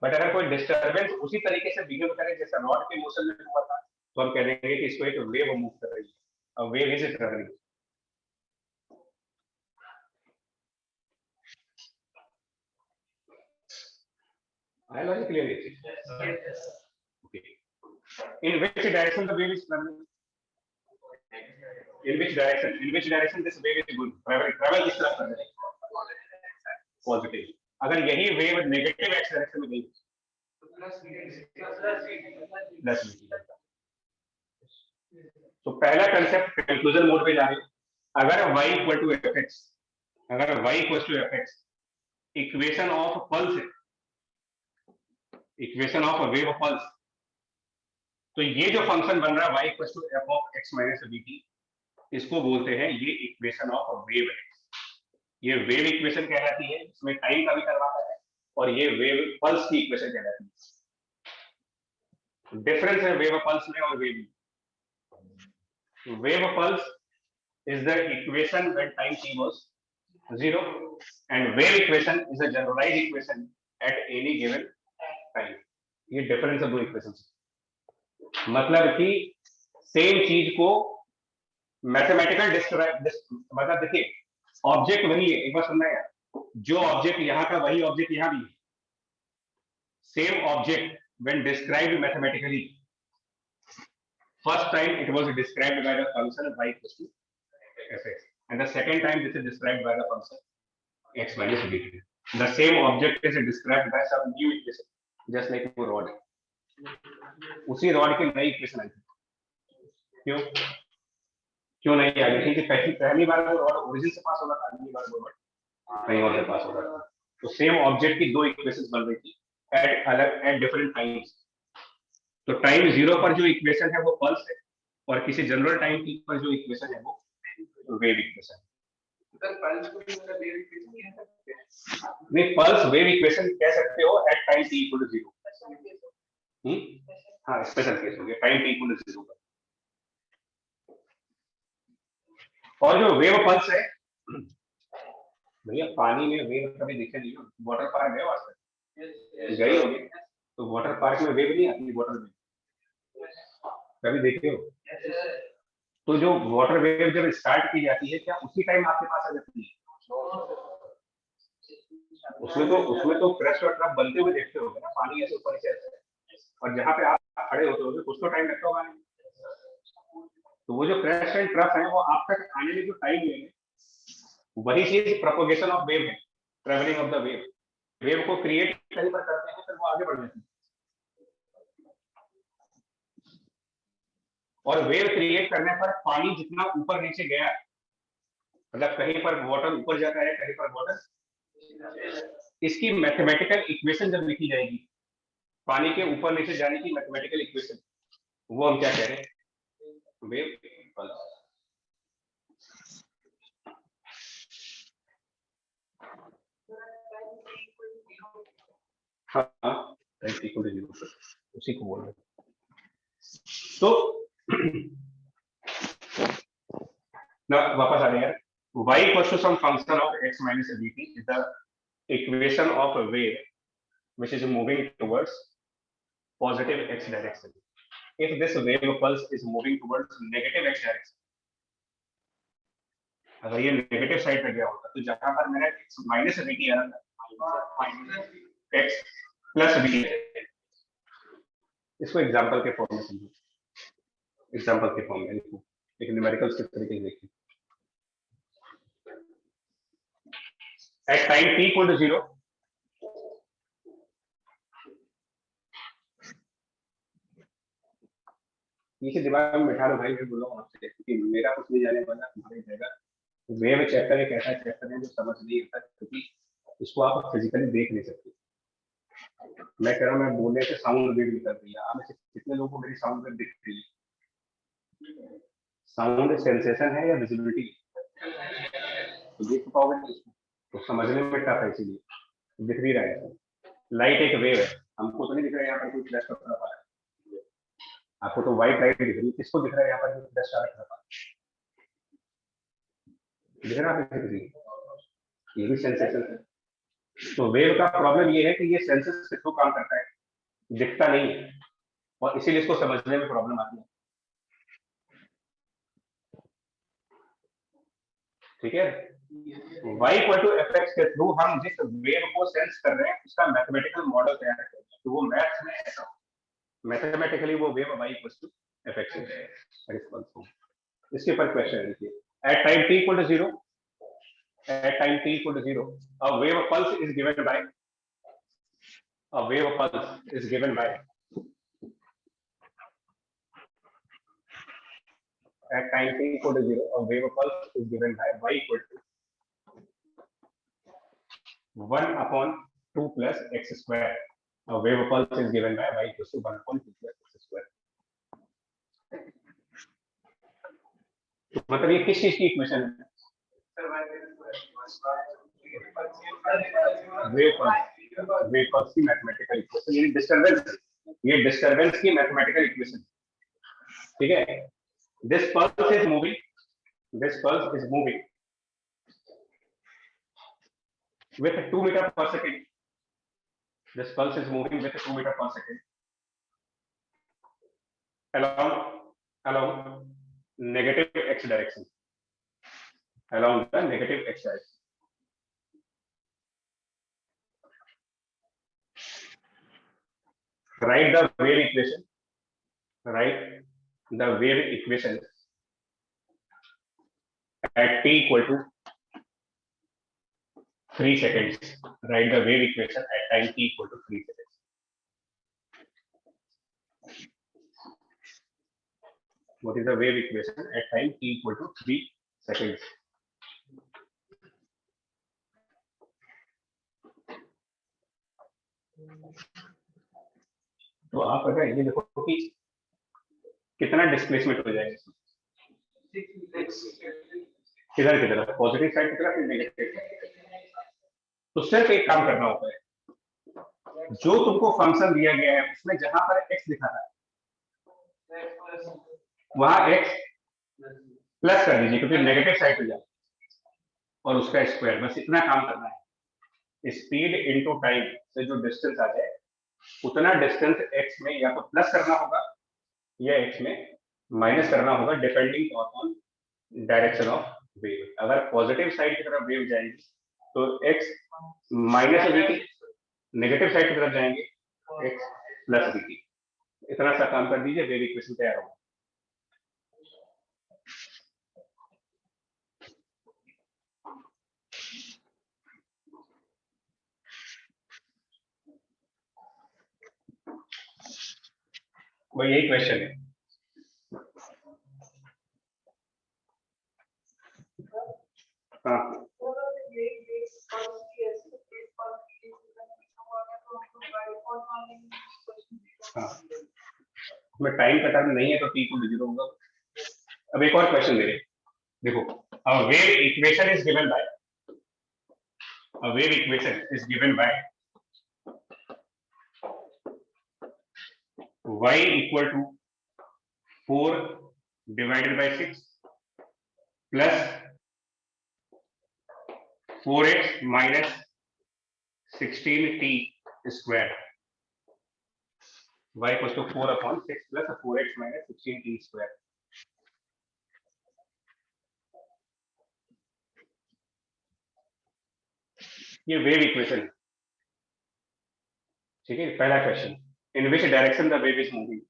बट अगर कोई डिस्टर्बेंस उसी तरीके से बिहेव करे जैसे रॉड के मोशन में हुआ था, तो हम कह देंगे कि इसको एक वेव मूव कर रही है, और wave is travelling. I logic clearly. Okay. In which direction the wave is traveling? In which direction? In which direction this wave is going? Travel किस तरफ कर रही है? Positive. अगर यही वेव नेगेटिव एक्स डायरेक्शन में गई प्लस तो पहला कंसेप्ट कंक्लूजन मोड पे जा रहे हैं। अगर y = fx, अगर y = fx equation of pulse है, इक्वेशन ऑफ वेव पल्स, तो ये जो फंक्शन बन रहा है y = f(x - vt), इसको बोलते हैं ये इक्वेशन ऑफ वेव है। ये वेव इक्वेशन कहलाती है, इसमें टाइम का भी करवाता है, और ये वेव पल्स की इक्वेशन कहलाती है। डिफरेंस है वेव पल्स में और वेव में। Wave pulse is the equation when time t was 0, and wave equation is a generalized equation at any given time. ये डिफरेंस है दो इक्वेशंस। मतलब कि सेम चीज को मैथमेटिकल डिस्क्राइब, मतलब देखिए ऑब्जेक्ट वही है, एक बार सुनना यार, जो ऑब्जेक्ट यहाँ का वही ऑब्जेक्ट यहाँ भी है। Same object when described mathematically, first time it was described by the function y = fx, and the second time this is described by the function x minus vt. The same object is described by some new equation, just like वो rod है, उसी rod की नई equation आई थी। क्यों नहीं आ गई थी? पहली बार वो रॉड ओरिजिन से पास हो रहा था, अगली बार वो रॉड कहीं और से पास हो रहा था। तो सेम ऑब्जेक्ट की दो इक्वेशंस बन रही थी एट डिफरेंट टाइम्स। तो टाइम 0 पर जो इक्वेशन है वो पल्स है, और किसी जनरल टाइम t पर जो इक्वेशन है वो वेव इक्वेशन। पल्स को भी मतलब वेव इक्वेशन कह सकते हैं। नहीं, पल्स वेव इक्वेशन कह सकते हो एट टाइम t = 0। हाँ, स्पेशल केस हो गया टाइम t = 0 पर। और जो वेव पल्स है, भैया पानी में वेव कभी दिखे नहीं हो? वाटर पार्क गए वास्ते गए होंगे, तो वाटर पार्क में वेव नहीं आती वाटर में, कभी देखे हो? तो जो वाटर वेव जब स्टार्ट की जाती है, क्या उसी टाइम आपके पास आ जाती है? उसमें तो क्रस्ट और ट्रफ बनते हुए देखते होगे ना, पानी ऐसे ऊपर नीचे ऐसे, और जहाँ पे आप खड़े होते होगे कुछ तो टाइम लगता होगा। तो वो जो क्रस्ट एंड ट्रफ है, वो आप तक आने में जो टाइम लेंगे, वही चीज प्रोपोगेशन ऑफ वेव है, travelling of the wave. Wave को क्रिएट कहीं पर करते हैं, फिर वो आगे बढ़ जाती है। और वेव क्रिएट करने पर पानी जितना ऊपर नीचे गया, मतलब कहीं पर वाटर ऊपर जाता है, कहीं पर वाटर, इसकी मैथमेटिकल इक्वेशन जब लिखी जाएगी, पानी के ऊपर नीचे जाने की मैथमेटिकल इक्वेशन, वो हम क्या कह रहे हैं? Wave pulse. हाँ, उसी को बोल रहे हैं। तो वापस आ रहे हैं। y equals to some function of x minus dt is the equation of a wave which is moving towards positive x direction. If this wave pulse is moving towards negative x direction, अगर ये negative side पे गया होता, तो जहां पर मैंने x minus dt आ रहा था, x प्लस dt, इसको एग्जांपल के फॉर्म में समझो, एग्जांपल के फॉर्म में लिखो, एक न्यूमेरिकल्स के तरीके से देखिए। At time t equal to 0, नीचे दिमाग में बिठा लो भाई, मैं बोल रहा हूँ आपसे, क्योंकि मेरा कुछ नहीं जाने वाला, तुम्हारी जाएगा। वेव चैप्टर एक ऐसा चैप्टर है जो समझ नहीं आता, क्योंकि इसको आप फिजिकली देख नहीं सकते। मैं कह रहा हूँ, मैं बोलने से साउंड वेव निकल रही है, आप में से कितने लोगों को मेरी साउंड वेव दिख रही है? साउंड सेंसेशन है या विजिबिलिटी? तो देख पाओगे नहीं इसको, तो समझने में टफ है, इसीलिए दिख नहीं रहा है। लाइट एक वेव है, हमको तो नहीं दिख रहा है यहाँ पर कोई फ्लैश कर रहा है, आपको तो व्हाइट लाइट दिख रही है, किसको दिख रहा है यहाँ पर फ्लैश कर रहा है? दिख रहा है? ये भी सेंसेशन है। तो वेव का प्रॉब्लम ये है कि ये सेंसेस के थ्रू काम करता है, दिखता नहीं है, और इसीलिए इसको समझने में प्रॉब्लम आती है। ठीक है, y इक्वल टू fx के थ्रू हम जिस वेव को सेंस कर रहे हैं उसका मैथमेटिकल मॉडल तैयार करते हैं, तो वो मैथ्स में ऐसा मैथमेटिकली वो wave y equal to fx है। इसके ऊपर क्वेश्चन है, देखिए, at time t equal to 0, at time t equal to 0, a wave pulse is given by at time t equal to 0, a wave pulse is given by y equal to 1 upon 2 plus x square. A wave pulse is given by y equal to 1 upon 2 plus x square. तो मतलब ये किस चीज की equation है? Wave pulse की mathematical equation, ये disturbance की मैथमेटिकल इक्वेशन। ठीक है, this pulse is moving with 2 meter per second. This pulse is moving with 2 meter per second along negative x direction. Along the negative x direction. Write the wave equation. At t equal to 3 seconds. Write the wave equation at time t equal to 3 seconds. What is the wave equation at time t equal to 3 seconds? तो आप अगर ये देखो कि कितना displacement हो जाएगा, किधर की तरफ, पॉजिटिव साइड की तरफ, नेगेटिव साइड। तो सिर्फ एक काम करना होता है, जो तुमको फंक्शन दिया गया है उसमें जहां पर x लिखा था वहां x प्लस कर दीजिए, क्योंकि नेगेटिव साइड पे जाए, और उसका स्क्वायर, बस इतना काम करना है। स्पीड इनटू टाइम से जो डिस्टेंस आ जाए उतना डिस्टेंस x में या तो प्लस करना होगा या x में माइनस करना होगा depending on direction of wave. अगर पॉजिटिव साइड की तरफ वेव जाएगी तो x minus VT, negative side की तरफ जाएंगे x प्लस वीटी। इतना सा काम कर दीजिए, वेव इक्वेशन तैयार होगा। वो यही क्वेश्चन है। हाँ हाँ, मैं टाइम का टर्म नहीं है तो t को 0 होगा। अब एक और क्वेश्चन मेरे, देखो, a wave equation is given by y equal to 4 divided by 6 plus 4x minus 16t square। y equals to 4 upon 6 plus 4x minus 16t square। ये वेव इक्वेशन है, ठीक है। पहला question, in which direction the wave is moving,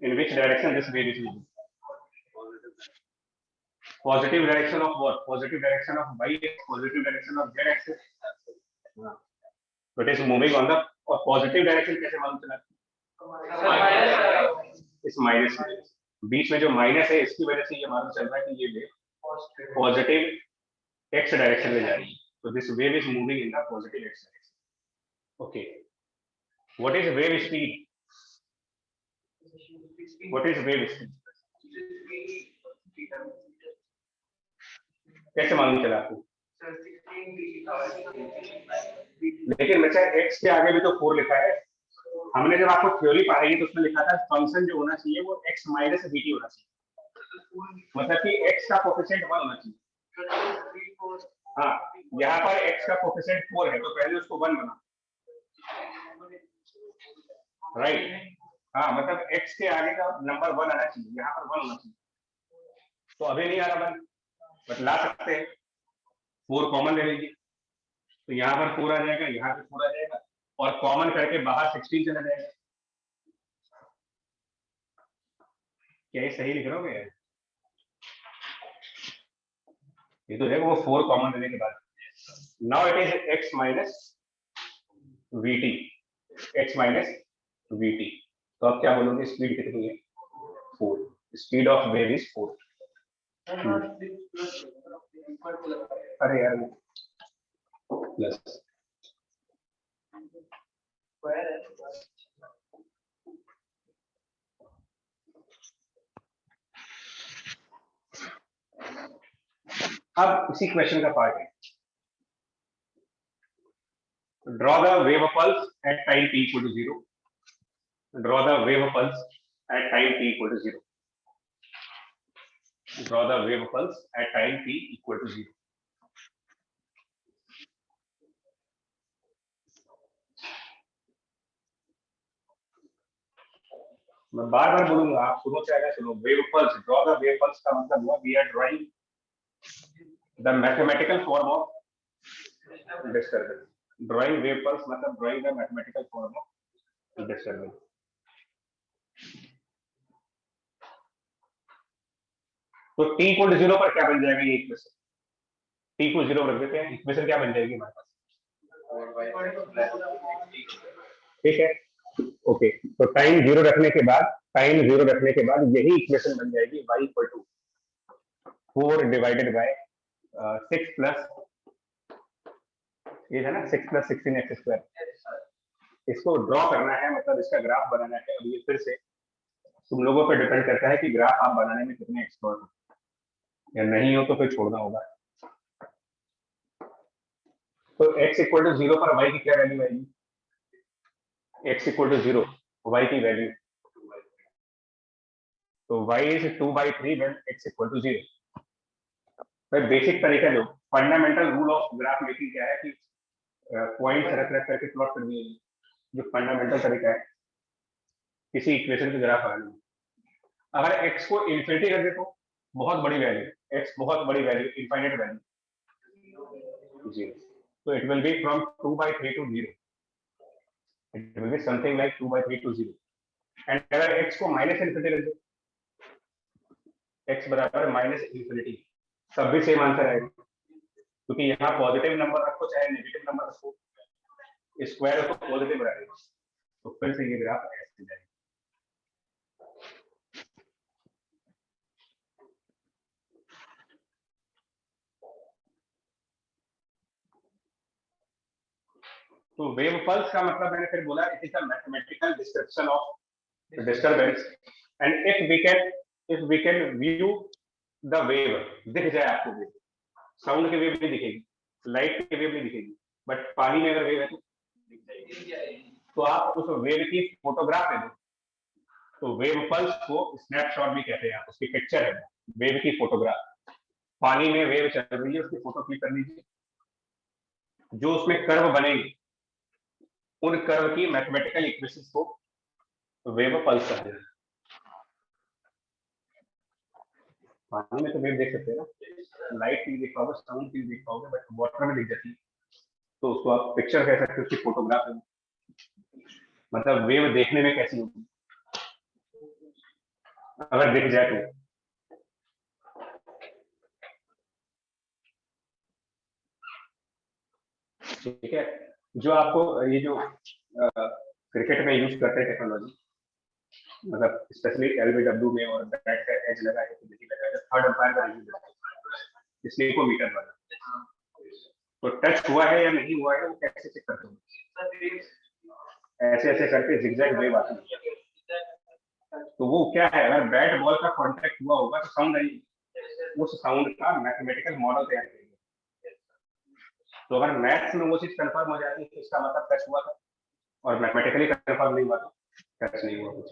in which direction this wave is moving. Positive direction of what, positive direction of y, positive direction of z axis. It is moving on the, और positive direction कैसे मालूम चला, इस minus में, बीच में जो minus है इसकी वजह से ये मालूम चल रहा है कि ये वेव पॉजिटिव x डायरेक्शन में जा रही है। So this wave is moving in the positive x direction. Okay. What is wave speed? What is wave speed? कैसे मालूम चला आपको? लेकिन बच्चा x के आगे भी तो 4 लिखा है। हमने जब आपको थ्योरी पढ़ाई तो उसमें लिखा था फंक्शन जो होना चाहिए वो x माइनस वीटी होना चाहिए, मतलब कि x का कोफिशिएंट 1 होना चाहिए। हाँ, यहाँ पर x का कोफिशिएंट 4 है तो पहले उसको 1 बना, राइट। हाँ, मतलब x के आगे का नंबर 1 आना चाहिए, यहाँ पर 1 होना चाहिए। तो अभी नहीं आ रहा 1, बट ला सकते हैं, 4 कॉमन ले लीजिए तो यहाँ पर 4 आ जाएगा, यहाँ पे 4 आ जाएगा, और कॉमन करके बाहर 16 चला जाएगा। क्या ये सही लिख रहे हो क्या? ये तो है वो 4 कॉमन लेने के बाद। Now it is x minus vt, x minus vt। तो अब क्या बोलोगे, स्पीड कितनी है, 4, स्पीड ऑफ वेव इज 4। अरे यार प्लस, अब इसी क्वेश्चन का पार्ट है, draw the wave pulse at time t equal to 0। Draw the wave pulse at time t equal to 0। Draw the wave pulse at time t equal to 0। मैं बार बार बोलूंगा, आप सुनो चाहे सुनो, wave pulse, draw the wave pulse का मतलब हुआ we are drawing the mathematical form of disturbance. Drawing wave pulse मतलब drawing the mathematical form of disturbance. तो t इक्वल टू 0 पर क्या बन जाएगा ये इक्वेशन, t को 0 रख देते हैं, इक्वेशन क्या बन जाएगी हमारे पास, ठीक है। ओके, तो टाइम 0 रखने के बाद, यही इक्वेशन बन जाएगी y equal to 4 divided by 6 plus, ये है ना 6 प्लस 16 एक्स स्क्वायर। इसको ड्रॉ करना है, मतलब इसका ग्राफ बनाना है। अब ये फिर से तुम लोगों पर डिपेंड करता है कि ग्राफ आप बनाने में कितने एक्सपर्ट हो, या नहीं हो तो फिर छोड़ना होगा। तो x इक्वल टू 0 पर y की क्या वैल्यू आएगी, x इक्वल टू 0 y की वैल्यू, तो y is 2/3 when x equal to 0। भाई बेसिक तरीका, जो fundamental rule of graph making क्या है कि पॉइंट्स रख करके प्लॉट करनी है, जो फंडामेंटल तरीका है किसी इक्वेशन के ग्राफ बनाने में। अगर x को इन्फिनिटी कर दे तो बहुत बड़ी वैल्यू, x बहुत बड़ी वैल्यू, इनफाइनाइट वैल्यू 0, तो it will be from 2/3 to 0, it will be something like 2/3 to 0। And अगर x को माइनस इन्फिनिटी रख दे, x बराबर माइनस इन्फिनिटी, तब भी सेम आंसर आएगा, क्योंकि यहाँ पॉजिटिव नंबर रखो चाहे नेगेटिव नंबर रखो, स्क्वायर को पॉजिटिव रहेगा। तो फिर से ये ग्राफ ऐसे जाएगा। तो वेव पल्स का मतलब मैंने फिर बोला it is a mathematical description of disturbance, and if we can view the wave, दिख जाए आपको वेव, साउंड की वेव नहीं दिखेगी, लाइट की वेव नहीं दिखेगी, बट पानी में अगर वेव है तो आप उस वेव की फोटोग्राफ ले दो, तो वेव पल्स को स्नैपशॉट भी कहते हैं, उसकी पिक्चर है वेव की फोटोग्राफ। पानी में वेव चल रही है, उसकी फोटो क्लिक कर लीजिए, जो उसमें कर्व बनेंगे उन कर्व की मैथमेटिकल इक्वेशंस को वेव पल्स कहते हैं। पानी में तो वेव देख सकते हैं ना, लाइट की देख पाओगे, साउंड की देख पाओगे, बट वाटर में दिख जाती है, तो उसको आप पिक्चर कह सकते हो, उसकी फोटोग्राफ है, मतलब वेव देखने में कैसी होगी अगर दिख जाए तो। ठीक है, जो आपको ये जो क्रिकेट में यूज करते हैं टेक्नोलॉजी, मतलब स्पेशली एलबीडब्ल्यू में और बैट का एज लगा है तो नहीं लगा है, थर्ड अंपायर का रिव्यू देता है स्नेकोमीटर वाला, तो टच हुआ है या नहीं हुआ है वो कैसे चेक करते हो, ऐसे ऐसे करके जिगजैग वेव आती है, तो वो क्या है, अगर बैट बॉल का कांटेक्ट हुआ होगा तो साउंड आई, उस साउंड का मैथमेटिकल मॉडल तैयार किया। तो अगर मैथ्स में वो चीज कंफर्म हो जाती है तो इसका मतलब टच हुआ था, और मैथमेटिकली कंफर्म नहीं हुआ तो टच नहीं हुआ कुछ।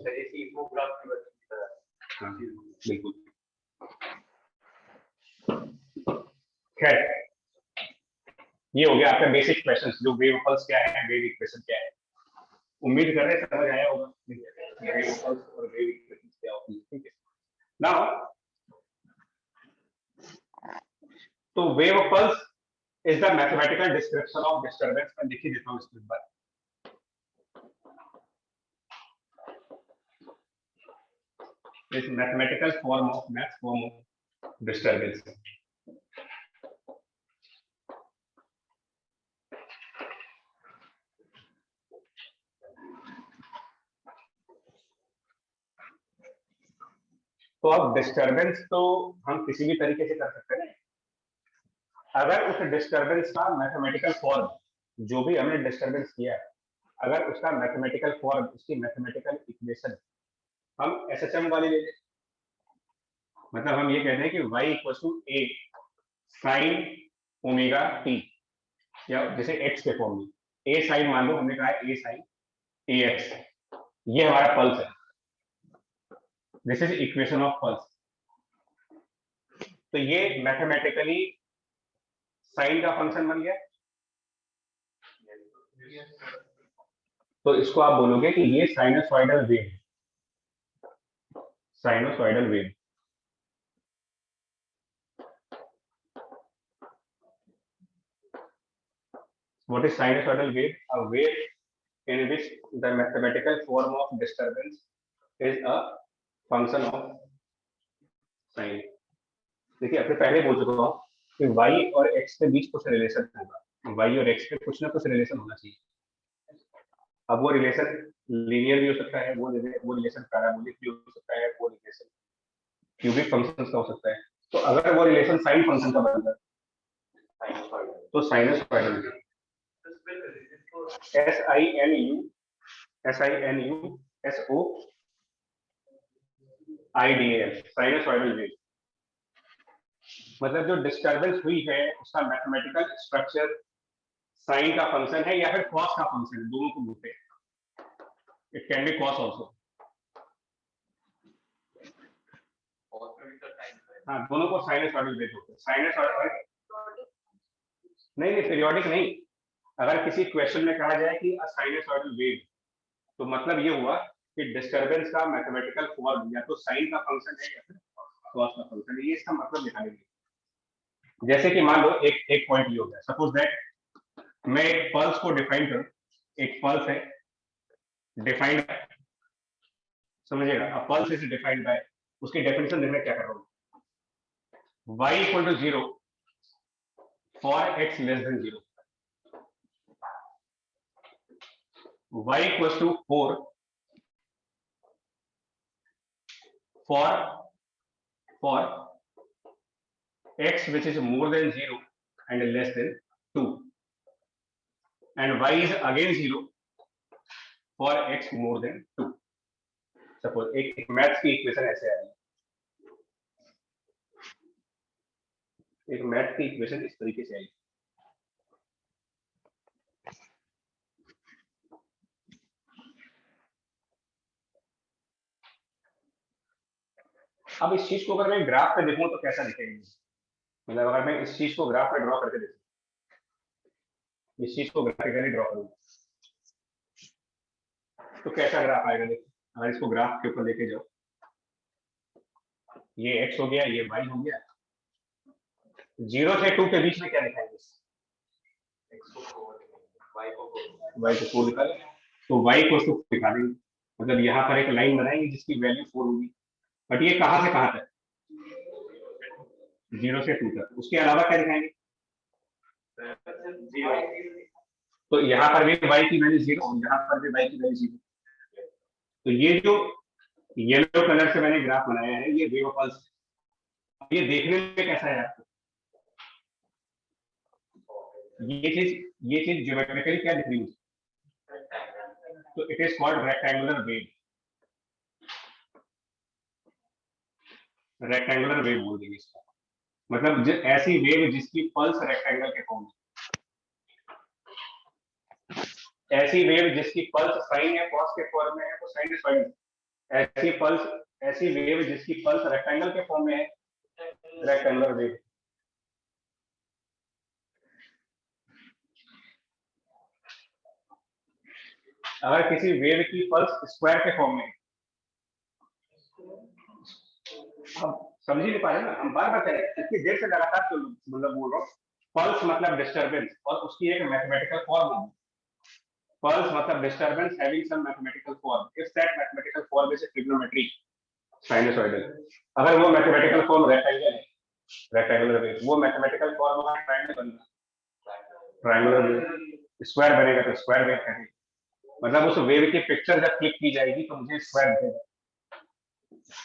हाँ, बिल्कुल। खैर, ये हो गया आपका बेसिक क्वेश्चन, जो वेव पल्स क्या है, वेव इक्वेशन क्या है। उम्मीद कर रहे हैं समझ आया होगा वेव पल्स और वेव इक्वेशन क्या होती है। ठीक है, नाउ तो wave pulse is the mathematical description of disturbance. मैं लिख ही देता हूँ इसके बाद, इस मैथमेटिकल फॉर्म ऑफ डिस्टर्बेंस। तो अब डिस्टर्बेंस तो हम किसी भी तरीके से कर सकते हैं, अगर उस डिस्टर्बेंस का मैथमेटिकल फॉर्म, जो भी हमने डिस्टर्बेंस किया है, अगर उसका मैथमेटिकल फॉर्म, उसकी मैथमेटिकल इक्वेशन हम एसएचएम वाली ले लें, मतलब हम ये कहते हैं कि y = a sin omega t, या जैसे x के फॉर्म में a sin, मान लो हमने कहा है a sin ax, ये हमारा पल्स है, this is equation of pulse. तो ये मैथमेटिकली साइन का फंक्शन बन गया, तो इसको आप बोलोगे कि ये sinusoidal wave, sinusoidal wave. What is sinusoidal wave? A wave in which the mathematical form of disturbance is a function of sine. देखिए, अपने पहले बोल चुका हूँ कि y और x के बीच कुछ रिलेशन होगा, y और x के कुछ ना कुछ रिलेशन होना चाहिए। अब वो रिलेशन लीनियर भी हो सकता है, वो रिलेशन पैराबोलिक भी हो सकता है, वो रिलेशन क्यूबिक फंक्शंस का हो सकता है। तो अगर वो रिलेशन साइन फंक्शन का बनता है तो sinusoidal wave, SINUSOIDAL, sinusoidal wave. मतलब जो डिस्टर्बेंस हुई है उसका मैथमेटिकल स्ट्रक्चर साइन का फंक्शन है या फिर कॉस का फंक्शन है, दोनों को बोलते हैं। It can be cos also, हाँ, दोनों को साइनसॉइडल वेव बोलते हैं। साइनसॉइडल नहीं, पीरियोडिक नहीं। अगर किसी क्वेश्चन में कहा जाए कि अ साइनसॉइडल वेव, तो मतलब ये हुआ कि डिस्टरबेंस का मैथमेटिकल फॉर्म या तो साइन का फंक्शन है या फिर कॉस का फंक्शन है, ये इसका मतलब दिखाने के लिए। जैसे कि मान लो एक पॉइंट ये हो गया, सपोज दैट मैं एक पल्स को डिफाइन करूं, एक पल्स है डिफाइंड, समझिएगा, अब पल्स इज डिफाइंड बाय, उसकी डेफिनेशन देखना क्या कर रहा हूं, y equal to 0 for x less than 0, y equal to 4 for x which is more than 0 and less than 2, and y is again 0 for x more than 2. Suppose एक maths की equation ऐसे आ रही है, एक मैथ की equation इस तरीके से आई, अब इस चीज को अगर मैं ग्राफ पे देखूं तो कैसा दिखेगा, मतलब अगर मैं इस चीज को ग्राफ पे ड्रॉ करके देखूं, इस चीज को ग्राफिकली ड्रॉ करूं तो कैसा ग्राफ आएगा, देखो अगर इसको ग्राफ के ऊपर लेके जाओ, ये x हो गया, ये y हो गया, 0 से 2 के बीच में क्या दिखाएंगे, y को 4 निकाले, तो y को 4 दिखा देंगे, मतलब यहाँ पर एक लाइन बनाएंगे जिसकी वैल्यू 4 होगी, बट ये कहां से कहां तक, 0 से 2 तक, उसके अलावा क्या दिखाएंगे, तो यहाँ पर भी y की वैल्यू 0 और यहाँ पर भी y की वैल्यू 0, तो ये जो येलो कलर से मैंने ग्राफ बनाया है ये वेव पल्स, ये देखने में कैसा है आपको, ये चीज ज्योमेट्रिकली क्या दिख रही है, तो it is called rectangular wave, rectangular wave बोल देंगे इसको, मतलब ऐसी वेव जिसकी पल्स रेक्टेंगल के फॉर्म में, ऐसी वेव जिसकी पल्स साइन या कॉस के फॉर्म में है वो साइनसॉइड, ऐसी वेव जिसकी पल्स रेक्टेंगल के फॉर्म में है रेक्टेंगुलर वेव। अगर किसी वेव की पल्स स्क्वायर के फॉर्म में, हम समझ ही नहीं पा रहे ना, हम बार बार करें इतनी देर से लगातार तो मतलब बोल रहा हूँ, पल्स मतलब डिस्टर्बेंस और उसकी एक मैथमेटिकल फॉर्म होगी, पल्स मतलब disturbance having some mathematical form, if that mathematical form is trigonometric sinusoidal, अगर वो मैथमेटिकल फॉर्म रेक्टेंगल है, रेक्टेंगुलर वेव, वो मैथमेटिकल फॉर्म का ट्रायंगल बनना, ट्रायंगुलर वेव, स्क्वायर बनेगा तो स्क्वायर वेव कहेंगे, मतलब उस वेव की पिक्चर जब क्लिक की जाएगी तो मुझे स्क्वायर दिखेगा,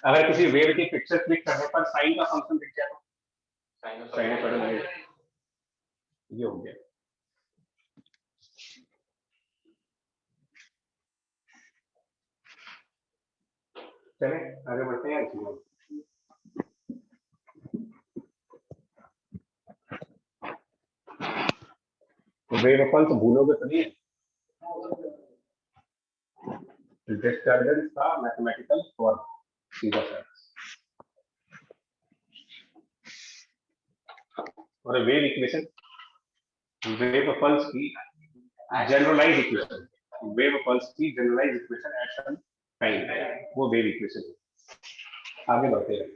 अगर किसी वेव की पिक्चर क्लिक करने पर साइन का फंक्शन दिख जाए तो साइनसॉइडल वेव, ये हो गया। चले आगे बढ़ते हैं इसमें, वेव पल्स भूलोगे तो नहीं, डिस्टर्बेंस का मैथमेटिकल फॉर्म सीधा सा, और वेव इक्वेशन, वेव पल्स की जनरलाइज इक्वेशन, वेव पल्स की generalize equation at some time, वो वेव इक्वेशन है। आगे बढ़ते हैं,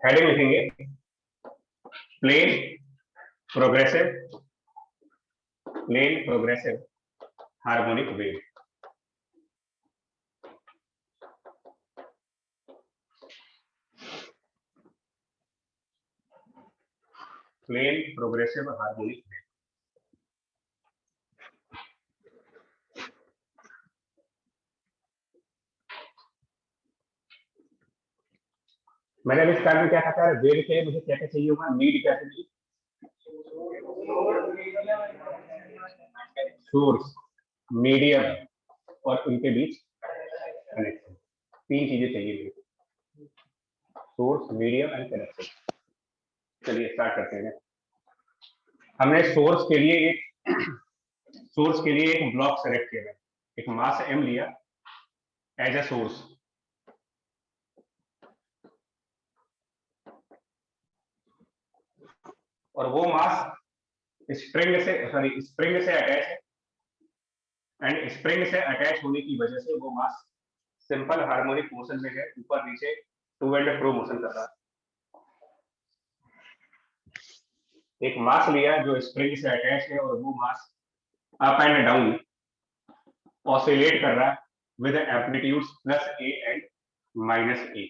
हेडिंग लिखेंगे plane progressive harmonic wave, plane progressive harmonic wave. मैंने अभी स्टार्ट में क्या कहा था, वेव के लिए मुझे क्या क्या चाहिए होगा, नीड क्या चाहिए, सोर्स, मीडियम और उनके बीच कनेक्शन, तीन चीजें चाहिए, सोर्स मीडियम एंड कनेक्शन। चलिए स्टार्ट करते हैं। हमने सोर्स के लिए एक ब्लॉक सेलेक्ट किया है, एक मास m लिया एज ए सोर्स, और वो मास स्प्रिंग से अटैच है, एंड स्प्रिंग से अटैच होने की वजह से वो मास सिंपल हार्मोनिक मोशन में है, ऊपर नीचे टू एंड फ्रो मोशन कर रहा है। एक मास लिया जो स्प्रिंग से अटैच है और वो mass up and down oscillate कर रहा है with amplitudes plus A and minus A.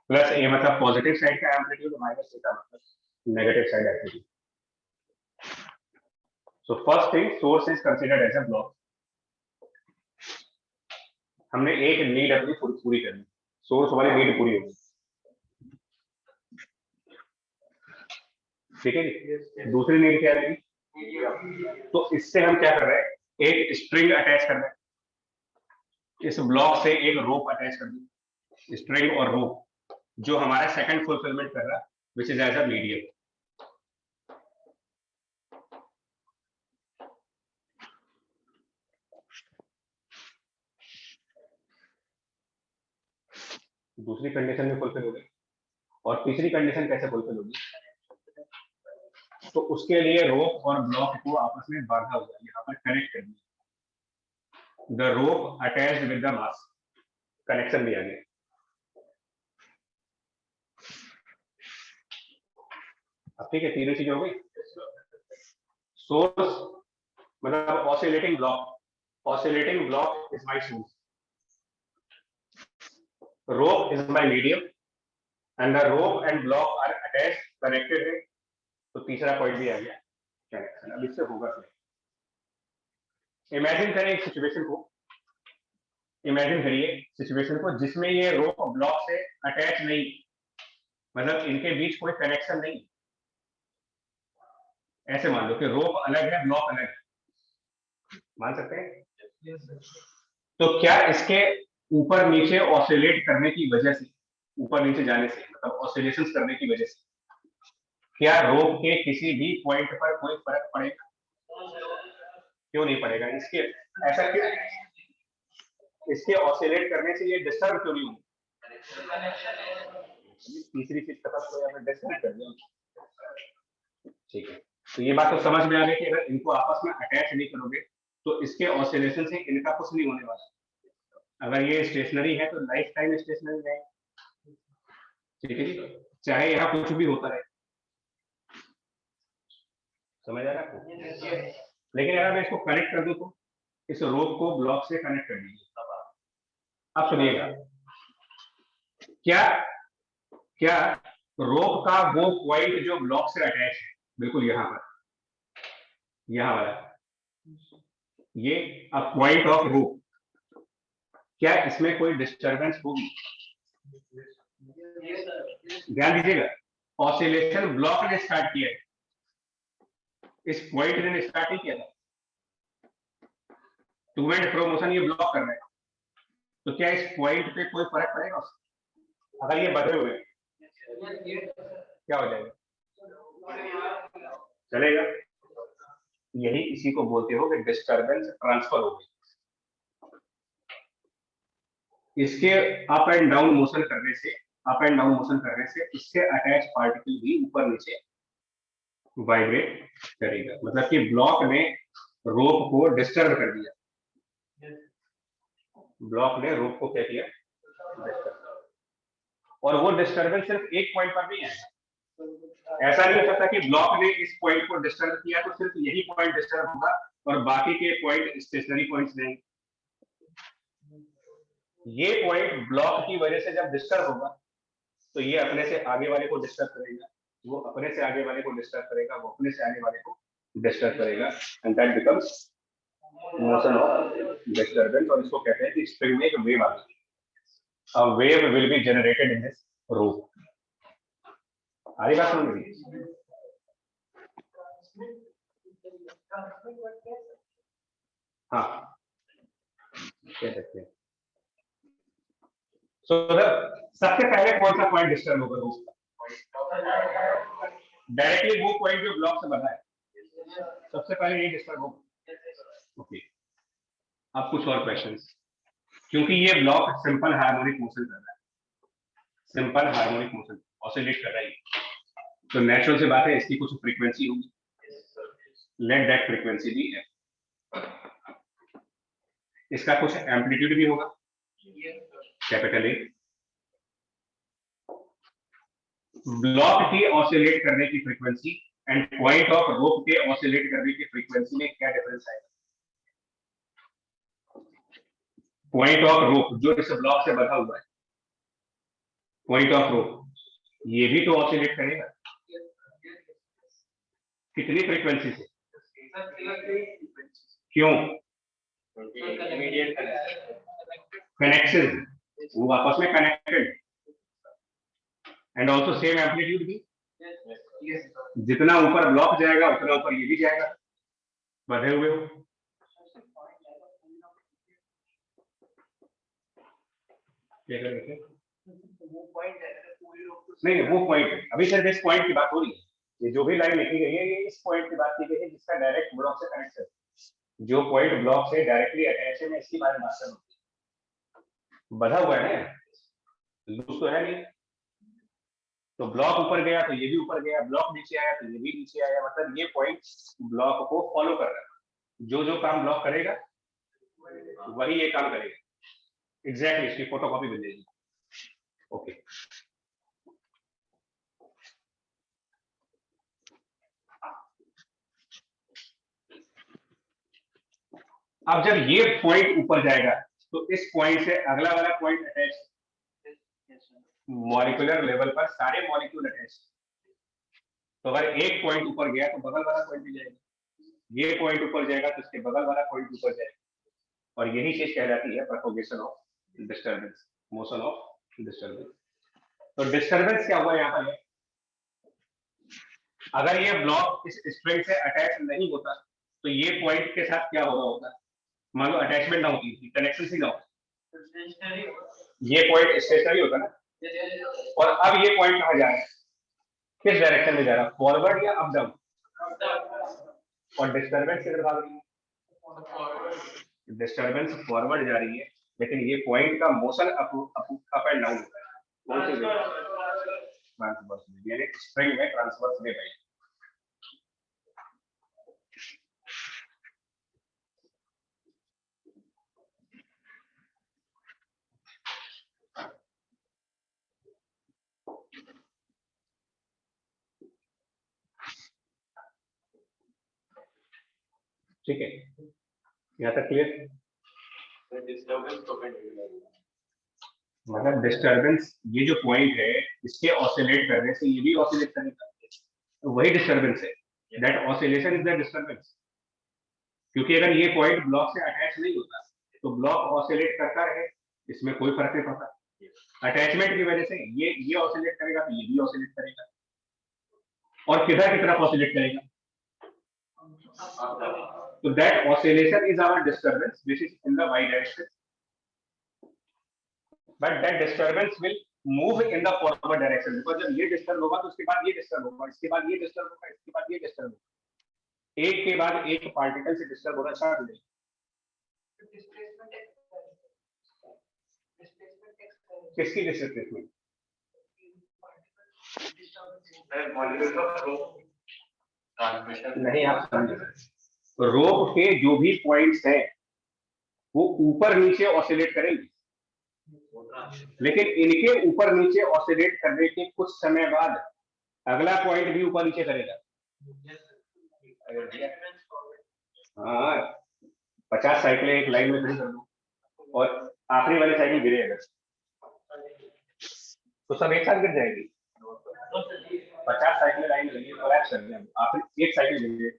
Plus A मतलब पॉजिटिव साइड का एम्पलीट्यूड, माइनस ए का मतलब negative side amplitude. So first thing, source is considered as a block. हमने एक need अपनी पूरी करनी, सोर्स वाली नीड पूरी होगी, ठीक है जी। दूसरी नीड क्या है? तो इससे हम क्या कर रहे हैं, एक स्ट्रिंग अटैच कर रहे हैं, इस ब्लॉक से एक रोप अटैच कर दी, स्ट्रिंग और रोप, जो हमारा सेकंड फुलफिलमेंट कर रहा है, which is as a medium. दूसरी कंडीशन में फुलफिल हो गई, और तीसरी कंडीशन कैसे फुलफिल होगी? तो उसके लिए रोप और ब्लॉक को आपस में बांधा हुआ है, यहाँ पर कनेक्ट कर दिया, the rope attached with the mass, connection दिया गया। अब ठीक है, तीनों चीजें हो गई। सोर्स मतलब oscillating block is my source, rope is my medium, and the rope and block are attached, connected है। तो तीसरा पॉइंट भी आ गया, कनेक्शन। अब इससे होगा क्या? इमेजिन करें एक सिचुएशन को, जिसमें ये रोप ब्लॉक से अटैच नहीं, मतलब इनके बीच कोई कनेक्शन नहीं। ऐसे मान लो कि रोप अलग है, ब्लॉक अलग है, मान सकते हैं? तो क्या इसके ऊपर नीचे ऑसिलेट करने की वजह से, ऊपर नीचे जाने से, मतलब ऑसिलेशंस करने की वजह से, क्या रोप के किसी भी पॉइंट पर कोई फर्क पड़ेगा? क्यों नहीं पड़ेगा? इसके ऐसा क्यों? इसके ऑसिलेट करने से ये डिस्टर्ब क्यों नहीं होगी? तीसरी चीज का तो यहाँ पे डिस्टर्ब कर दिया, ठीक है। तो ये बात तो समझ में आ गई कि अगर इनको आपस में अटैच नहीं करोगे तो इसके ऑसिलेशन से इनका कुछ नहीं होने वाला। अगर ये स्टेशनरी है तो लाइफ टाइम स्टेशनरी है, ठीक है जी, चाहे यहाँ कुछ भी होता रहे। समझ आ रहा है आपको? लेकिन अगर मैं इसको कनेक्ट कर दूं तो इस रोप को ब्लॉक से कनेक्ट कर दीजिए। अब सुनिएगा, क्या रोप का वो पॉइंट जो ब्लॉक से अटैच है, बिल्कुल यहाँ पर, यहाँ वाला, ये अ पॉइंट ऑफ रोप, क्या इसमें कोई डिस्टरबेंस होगी? ध्यान दीजिएगा, ऑसिलेशन ब्लॉक ने स्टार्ट किया है, इस पॉइंट ने स्टार्ट नहीं किया था। टू एंड फ्रो मोशन ये ब्लॉक कर रहा है, तो क्या इस पॉइंट पे कोई फर्क पड़ेगा उससे? अगर ये बधे हुए क्या हो जाएगा? चलेगा। यही इसी को बोलते हो कि डिस्टरबेंस ट्रांसफर हो गई। इसके अप एंड डाउन मोशन करने से इससे अटैच पार्टिकल भी ऊपर नीचे वाइब्रेट करेगा, मतलब कि ब्लॉक ने रोप को डिस्टर्ब कर दिया। ब्लॉक ने रोप को क्या किया? डिस्टर्ब। और वो डिस्टर्बेंस सिर्फ एक पॉइंट पर नहीं है। ऐसा नहीं हो सकता कि ब्लॉक ने इस पॉइंट को डिस्टर्ब किया तो सिर्फ यही पॉइंट डिस्टर्ब होगा और बाकी के पॉइंट स्टेशनरी पॉइंट्स नहीं। ये पॉइंट ब्लॉक की वजह से जब डिस्टर्ब होगा तो ये अपने से आगे वाले को डिस्टर्ब करेगा, वो अपने से आगे वाले को डिस्टर्ब करेगा, वो अपने से आगे वाले को डिस्टर्ब करेगा, and that becomes motion of disturbance. और इसको कहते हैं कि स्प्रिंग में एक वेव आती है। A wave will be generated in this rope. आगे बात समझ में? हाँ, कह सकते हैं। So, सबसे पहले कौन सा पॉइंट डिस्टर्ब होगा रोप? डायरेक्टली वो पॉइंट जो ब्लॉक से बना है, सबसे पहले ये डिस्टर्ब होगा। ओके, अब कुछ और क्वेश्चंस, क्योंकि ये ब्लॉक सिंपल हार्मोनिक मोशन कर रहा है, ऑसिलेट कर रहा है, तो नेचुरल से बात है इसकी कुछ फ्रीक्वेंसी होगी। Let that frequency be F. इसका कुछ एम्पलीट्यूड भी होगा, कैपिटल ए। ब्लॉक की ऑसिलेट करने की frequency and point of rope के ऑसिलेट करने की फ्रीक्वेंसी में क्या डिफरेंस आएगा? पॉइंट ऑफ रोप जो इस ब्लॉक से बंधा हुआ है, पॉइंट ऑफ रोप, ये भी तो ऑसिलेट करेगा। कितनी फ्रीक्वेंसी से? क्यों? कनेक्शन, वो आपस में connected and also same amplitude भी। जितना ऊपर ब्लॉक जाएगा उतना ऊपर ये भी जाएगा, बंधे हुए हो। क्या कर रहे थे? नहीं, वो पॉइंट अभी सिर्फ इस पॉइंट की बात हो रही है। ये जो भी लाइन लिखी गई है ये इस पॉइंट की बात की गई है जिसका डायरेक्ट ब्लॉक से कनेक्ट है। जो पॉइंट ब्लॉक से डायरेक्टली अटैच है, मैं इसकी बारे में बात कर रहा हूँ। बंधा हुआ है ना, लूज तो है नहीं। तो ब्लॉक ऊपर गया तो ये भी ऊपर गया, ब्लॉक नीचे आया तो ये भी नीचे आया, मतलब ये पॉइंट ब्लॉक को फॉलो कर रहा है। जो जो काम ब्लॉक करेगा वही ये काम करेगा। एग्जैक्टली, इसकी फोटोकॉपी मिल जाएगी। ओके, अब जब ये पॉइंट ऊपर जाएगा तो इस पॉइंट से अगला वाला पॉइंट अटैच, मॉलिक्यूलर लेवल पर सारे मॉलिक्यूल अटैच। तो अगर एक पॉइंट ऊपर गया तो बगल वाला पॉइंट भी जाएगा, ये पॉइंट ऊपर जाएगा तो इसके बगल वाला पॉइंट ऊपर जाएगा, और यही चीज कहलाती है propagation of disturbance, motion of disturbance. तो डिस्टर्बेंस क्या हुआ यहाँ पर? अगर ये ब्लॉक इस स्ट्रिंग से अटैच नहीं होता तो ये पॉइंट के साथ क्या हो रहा होता? मान लो अटैचमेंट ना होती, कनेक्शन ही ना होता, ये पॉइंट स्टेशनरी होता ना। और अब ये पॉइंट कहाँ जा रहा है, किस डायरेक्शन में जा रहा है, फॉरवर्ड या अप डाउन? और डिस्टर्बेंस किधर भाग रही है? डिस्टर्बेंस फॉरवर्ड जा रही है, लेकिन ये पॉइंट का मोशन अप एंड डाउन होता है। कौन सी ट्रांसवर्स में, यानी स्ट्रिंग में ट्रांसवर्स में भाई। ठीक है, यहाँ तक क्लियर? मतलब डिस्टर्बेंस, ये जो पॉइंट है इसके ऑसिलेट करने से ये भी ऑसिलेट करेगा, तो वही डिस्टर्बेंस है। That oscillation is the disturbance. क्योंकि अगर ये पॉइंट ब्लॉक से अटैच नहीं होता तो ब्लॉक ऑसिलेट करता रहे, इसमें कोई फर्क नहीं पड़ता। अटैचमेंट की वजह से ये ऑसिलेट करेगा तो ये भी ऑसिलेट करेगा, और किधर की तरफ ऑसिलेट करेगा? तो that oscillation is our disturbance which is in the Y direction, but that disturbance will move in the forward direction. Because जब ये डिस्टर्ब होगा तो उसके बाद ये डिस्टर्ब होगा, इसके बाद ये डिस्टर्ब होगा, इसके बाद ये डिस्टर्ब होगा, एक के बाद एक पार्टिकल से डिस्टर्ब होना स्टार्ट हो जाएगा। किसकी डिस्टर्बेंस? नहीं, आप समझ, रोप के जो भी पॉइंट्स हैं वो ऊपर नीचे ऑसिलेट करेंगे, लेकिन इनके ऊपर नीचे ऑसिलेट करने के कुछ समय बाद अगला पॉइंट भी ऊपर नीचे करेगा। हाँ, 50 साइकिलें एक लाइन में खड़ी कर दो और आखिरी वाली साइकिल गिरे अगर तो सब एक साथ गिर जाएगी। 50 साइकिलें लाइन में लगी, कोलैप्स कर रहे हैं, आखिरी एक साइकिल गिर गई,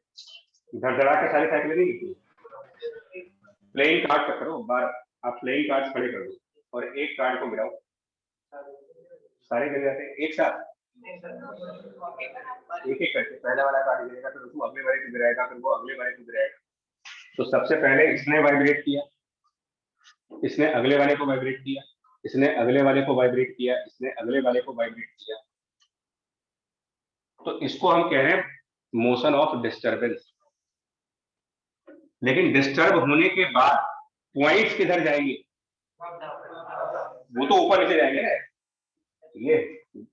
धड़धड़ा के सारी साइकिलें नहीं गिरती। प्लेइंग कार्ड का करो बार, आप प्लेइंग कार्ड खड़े कर दो और एक कार्ड को गिराओ, सारे गिर जाते हैं एक साथ, एक एक करके। पहला वाला कार्ड गिरेगा फिर उसको अगले वाले को गिराएगा, फिर वो अगले वाले को गिराएगा। तो सबसे पहले इसने वाइब्रेट किया, इसने अगले वाले को वाइब्रेट किया, इसने अगले वाले को वाइब्रेट किया, इसने अगले वाले को वाइब्रेट किया। तो इसको हम कह रहे हैं मोशन ऑफ डिस्टर्बेंस। लेकिन डिस्टर्ब होने के बाद पॉइंट्स किधर जाएंगे? वो तो ऊपर नीचे जाएंगे ना। ये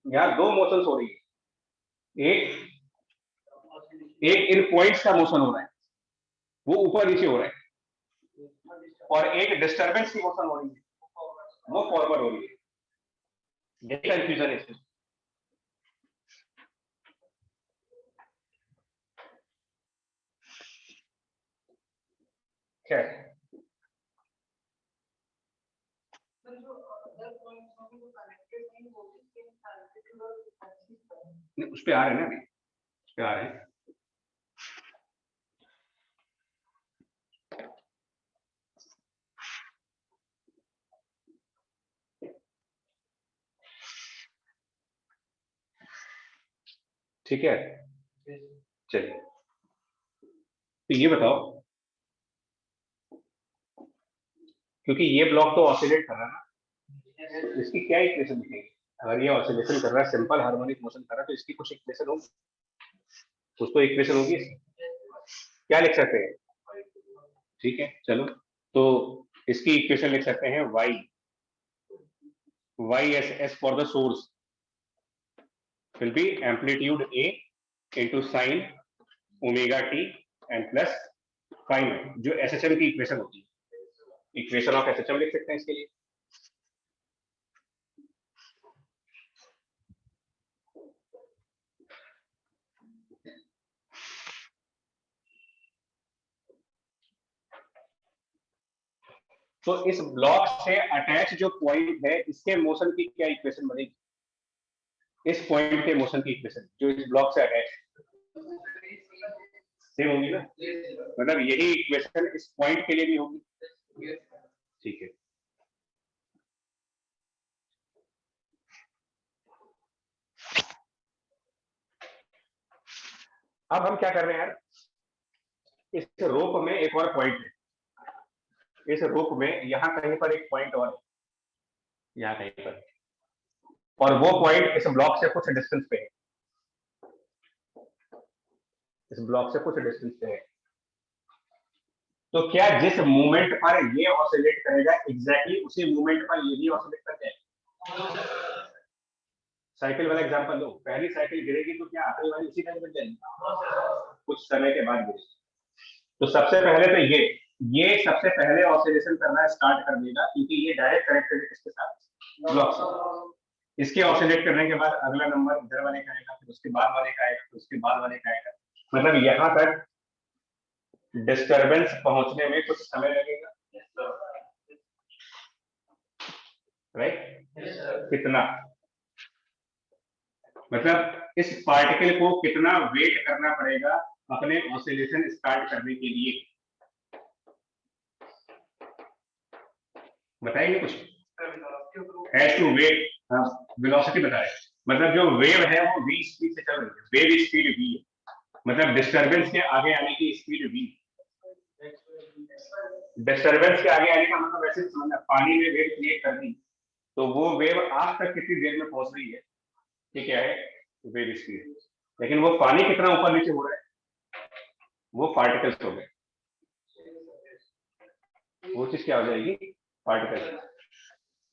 यहाँ दो मोशंस हो रही है, एक एक इन पॉइंट्स का मोशन हो रहा है, वो ऊपर नीचे हो रहा है, और एक डिस्टर्बेंस की मोशन हो रही है, वो फॉरवर्ड हो रही है। ये कंफ्यूजन है इसमें। खैर, उस पे आ रहे हैं ना, अभी उस पे आ रहे हैं। ठीक है, चलिए, तो ये बताओ, क्योंकि ये ब्लॉक तो ऑसिलेट कर रहा है ना, तो इसकी क्या इक्वेशन लिखेंगे? अगर ये ऑसिलेशन कर रहा है, सिंपल हार्मोनिक मोशन कर रहा है, तो इसकी कुछ इक्वेशन होगी, कुछ तो इक्वेशन होगी इसकी। क्या लिख सकते हैं? ठीक है, चलो, तो इसकी इक्वेशन लिख सकते हैं y s for the source will be amplitude a into sin omega t and plus phi में, जो SHM की इक्वेशन होती है, इक्वेशन ऑफ SHM लिख सकते हैं इसके लिए। तो इस ब्लॉक से अटैच जो पॉइंट है, इसके मोशन की क्या इक्वेशन बनेगी? इस पॉइंट के मोशन की इक्वेशन जो इस ब्लॉक से अटैच सेम होगी ना, मतलब यही इक्वेशन इस पॉइंट के लिए भी होगी। ठीक है, अब हम क्या कर रहे हैं यार, इस रोप में एक और पॉइंट है, इस रोप में यहां कहीं पर एक पॉइंट और है, यहां कहीं पर, और वो पॉइंट इस ब्लॉक से कुछ डिस्टेंस पे है, इस ब्लॉक से कुछ डिस्टेंस पे है। तो क्या जिस मूवमेंट पर ये ऑसिलेट करेगा, एग्जैक्टली उसी मूवमेंट पर ये भी ऑसिलेट कर जाएगा? साइकिल वाला एग्जांपल लो, पहली साइकिल गिरेगी तो क्या आखिरी वाली उसी टाइम बन जाएगी? कुछ समय के बाद गिरेगी। तो सबसे पहले तो ये सबसे पहले ऑसिलेशन करना स्टार्ट कर देगा, क्योंकि ये डायरेक्ट कनेक्टेड है किसके साथ? ब्लॉक से। इसके ऑसिलेट करने के बाद अगला नंबर इधर वाले का आएगा, फिर उसके बाद वाले का आएगा, फिर उसके बाद वाले का आएगा, मतलब यहाँ तक डिस्टरबेंस पहुंचने में कुछ समय लगेगा, राइट? कितना, मतलब इस पार्टिकल को कितना वेट करना पड़ेगा अपने ऑसिलेशन स्टार्ट करने के लिए? बताएंगे कुछ? हैज टू वेट, वेलोसिटी बताए, मतलब जो वेव है वो v स्पीड से चल रही है, वेव स्पीड v है, मतलब डिस्टरबेंस के आगे आने की स्पीड v। डिस्टरबेंस के आगे आने का मतलब ऐसे समझना, पानी में वेव क्रिएट कर दी तो वो वेव आज तक कितनी देर में पहुंच रही है, ये क्या है? Wave speed. लेकिन वो पानी कितना ऊपर नीचे हो रहा है, वो पार्टिकल्स हो गए, वो चीज क्या हो जाएगी? पार्टिकल।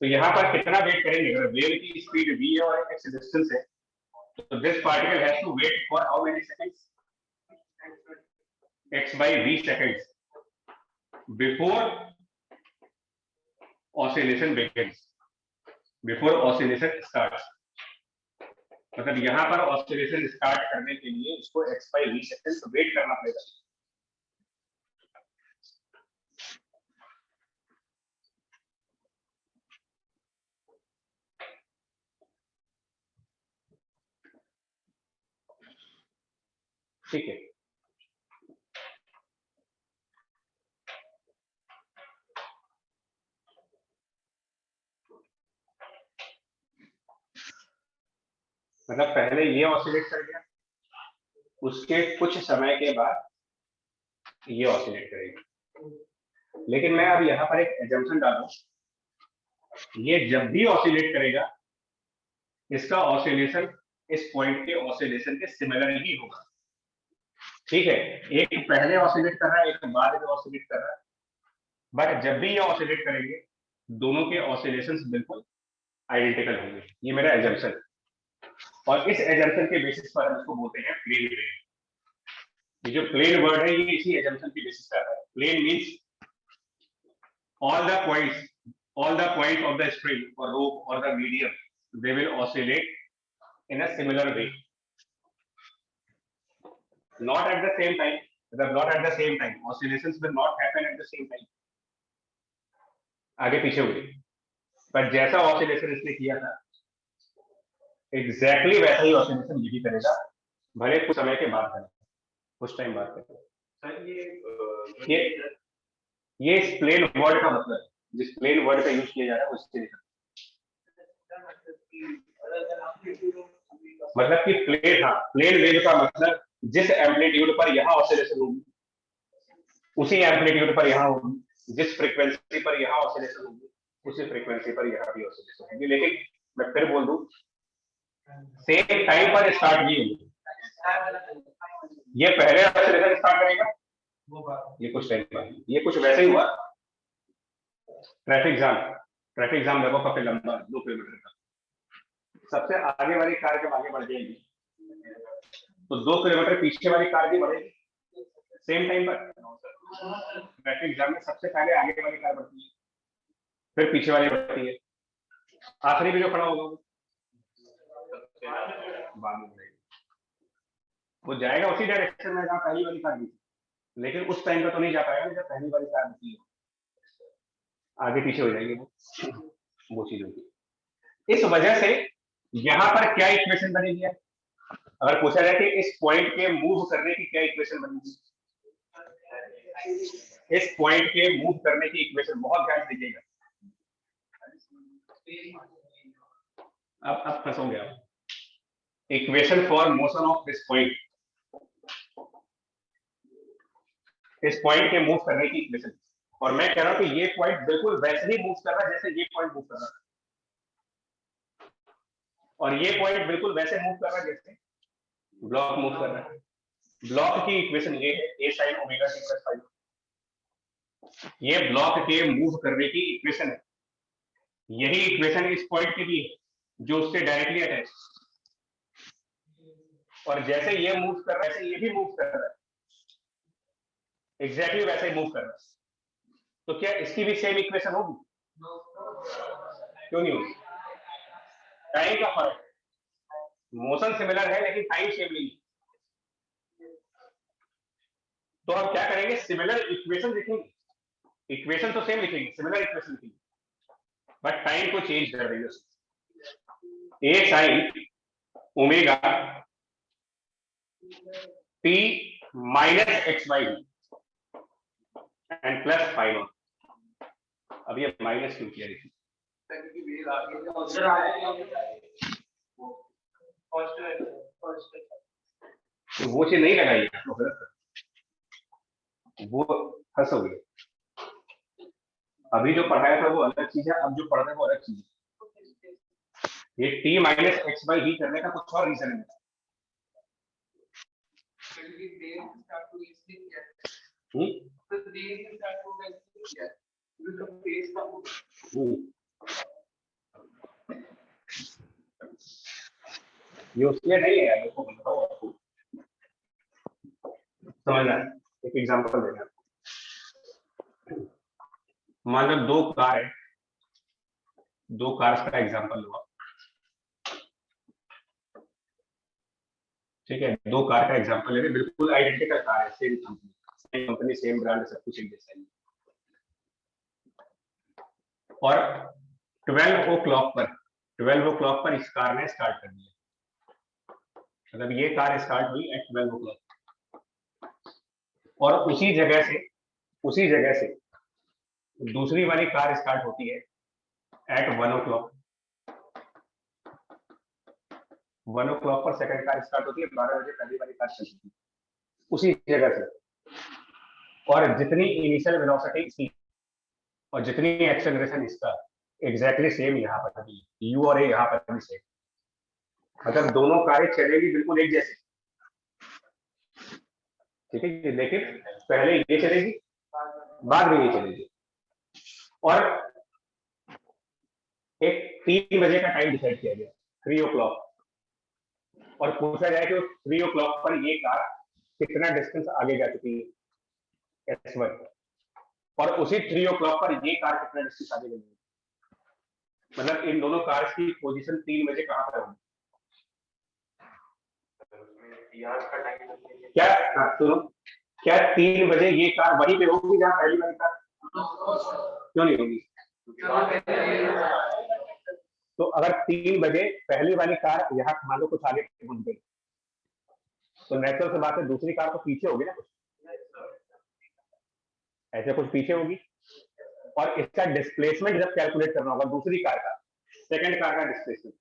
तो यहाँ पर कितना वेट करेंगे? अगर वेव की स्पीड v है और x डिस्टेंस है, तो this particle has to wait for how many seconds? x by v seconds before oscillation begins, before oscillation starts। मतलब यहाँ पर ऑसिलेशन स्टार्ट करने के लिए इसको x by v seconds wait करना पड़ेगा। ठीक है, मतलब पहले ये ऑसिलेट कर गया, उसके कुछ समय के बाद ये ऑसिलेट करेगा। लेकिन मैं अब यहाँ पर एक एजम्पशन डालूं, ये जब भी ऑसिलेट करेगा इसका ऑसिलेशन इस पॉइंट के ऑसिलेशन के सिमिलर ही होगा। ठीक है, एक पहले ऑसिलेट कर रहा है, एक बाद में ऑसिलेट कर रहा है, बट जब भी ये ऑसिलेट करेंगे दोनों के ऑसिलेशंस बिल्कुल आइडेंटिकल होंगे। ये मेरा एजम्पशन, और इस एजम्पशन के बेसिस पर हम इसको बोलते हैं फ्री वेव। ये जो प्लेन वर्ड है ये इसी एजम्पशन की बेसिस पे आता है। Plane means all the points of the string or rope or the medium, they will oscillate in a similar way, not at the same time. not at the same time, oscillations will not happen at the same time, आगे पीछे हुए, पर जैसा oscillation इसने किया था exactly वैसा ही oscillation ये भी करेगा, भले कुछ समय के बाद करेगा, कुछ टाइम बाद करेगा। सर ये इस प्लेन वर्ड का मतलब है, जिस प्लेन वर्ड का यूज किया जा रहा है उससे मतलब कि प्लेन, हाँ प्लेन वेव का मतलब जिस एम्पलीट्यूड पर यहाँ ऑसिलेशन होगी उसी एम्पलीट्यूड पर यहाँ होगी, जिस फ्रीक्वेंसी पर यहाँ ऑसिलेशन होगी उसी फ्रीक्वेंसी पर यहाँ भी ऑसिलेशन होगी। लेकिन मैं फिर बोल दूं, सेम टाइम पर स्टार्ट नहीं होगी। ये पहले ऑसिलेशन स्टार्ट करेगा, ये कुछ टाइम बाद, ये कुछ वैसे ही हुआ। ट्रैफिक जाम लगभग काफी लंबा 2 किलोमीटर का, सबसे आगे वाली कार जब आगे बढ़ जाएगी तो 2 किलोमीटर पीछे वाली कार भी बढ़ेगी सेम टाइम पर। ट्रैफिक जाम में सबसे पहले आगे वाली कार बढ़ती है, फिर पीछे वाली बढ़ती है, आखिरी में जो खड़ा होगा बाद में वो जाएगा उसी डायरेक्शन में जहाँ पहली वाली कार थी, लेकिन उस टाइम पर तो नहीं जा पाएगा जब पहली वाली कार थी, आगे पीछे हो जाएगी वो चीज होगी। इस वजह से यहाँ पर क्या इक्वेशन बनेगी, अगर पूछा जाए कि इस पॉइंट के मूव करने की क्या इक्वेशन बनेगी, इस पॉइंट के मूव करने की इक्वेशन बहुत ध्यान से देखिएगा। अब फंसोगे आप। Equation for motion of this point, इस पॉइंट के मूव करने की इक्वेशन, और मैं कह रहा हूं कि ये पॉइंट बिल्कुल वैसे ही मूव कर रहा है जैसे ये पॉइंट मूव कर रहा है, और ये पॉइंट बिल्कुल वैसे मूव कर रहा है जैसे ब्लॉक मूव कर रहा है। ब्लॉक की इक्वेशन ये है a sin omega t plus five, ये ब्लॉक के मूव करने की इक्वेशन है। यही इक्वेशन इस पॉइंट की भी है जो उससे डायरेक्टली अटैच, और जैसे ये मूव कर रहा है वैसे ये भी मूव कर रहा है, एग्जैक्टली वैसे ही मूव कर रहा है। तो क्या इसकी भी सेम इक्वेशन होगी? क्यों नहीं होगी? टाइम का फर्क, मोशन सिमिलर है लेकिन टाइम सेम नहीं। तो हम क्या करेंगे, सिमिलर इक्वेशन लिखेंगे, इक्वेशन तो सेम लिखेंगे, सिमिलर इक्वेशन लिखेंगे, बट टाइम को चेंज कर देंगे। a sin omega t minus X by and plus five. अब ये माइनस क्यों किया, देखिए वो चीज नहीं लगाई तो गलत, वो फंस हो गई। अभी जो पढ़ाया था वो अलग चीज है, अब जो पढ़ रहे हैं वो अलग चीज है। ये t minus X by V करने का कुछ और रीजन है। ये उसके लिए नहीं है, देखो बताओ आपको समझना। एक एग्जांपल देना, मान लो 2 कार है, 2 कार्स का एग्जांपल लो, ठीक है, 2 कार का एग्जांपल ले रहे, बिल्कुल आइडेंटिकल कार है, सेम कंपनी सेम ब्रांड, सब कुछ एक जैसा ही, और 12 ओ क्लॉक पर इस कार ने स्टार्ट कर दिया, मतलब ये कार स्टार्ट हुई एट 12 ओ क्लॉक, और उसी जगह से दूसरी वाली कार स्टार्ट होती है एट 1 ओ क्लॉक। 1 ओ क्लॉक पर सेकंड कार स्टार्ट होती है, 12 बजे पहली वाली कार चलती है उसी जगह से, और जितनी इनिशियल वेलोसिटी इसकी और जितनी एक्सेलरेशन इसका एग्जैक्टली सेम यहाँ पर भी, यू और ए यहाँ पर भी सेम। मतलब दोनों कारें चलेगी बिल्कुल एक जैसे, ठीक है, लेकिन पहले ये चलेगी बाद में ये चलेगी, और एक 3 बजे का टाइम डिसाइड किया गया, 3 ओ क्लॉक, और पूछा जाए कि 3 ओ क्लॉक पर ये कार कितना डिस्टेंस आगे जा चुकी है S1, और उसी 3 o'clock पर ये कार कितना डिस्टेंस आगे गई है, मतलब इन दोनों कार्स की पोजीशन 3 बजे कहाँ पर होगी। क्या सुनो, क्या 3 बजे ये कार वहीं पे होगी जहाँ पहली वाली कार, क्यों नहीं होगी। तो अगर 3 बजे पहली वाली कार यहाँ मान लो कुछ आगे पहुंच गई, तो नेचुरल से बात है दूसरी कार तो पीछे होगी ना, कुछ ऐसे कुछ पीछे होगी, और इसका डिस्प्लेसमेंट जब कैलकुलेट करना होगा दूसरी कार का, सेकंड कार का डिस्प्लेसमेंट,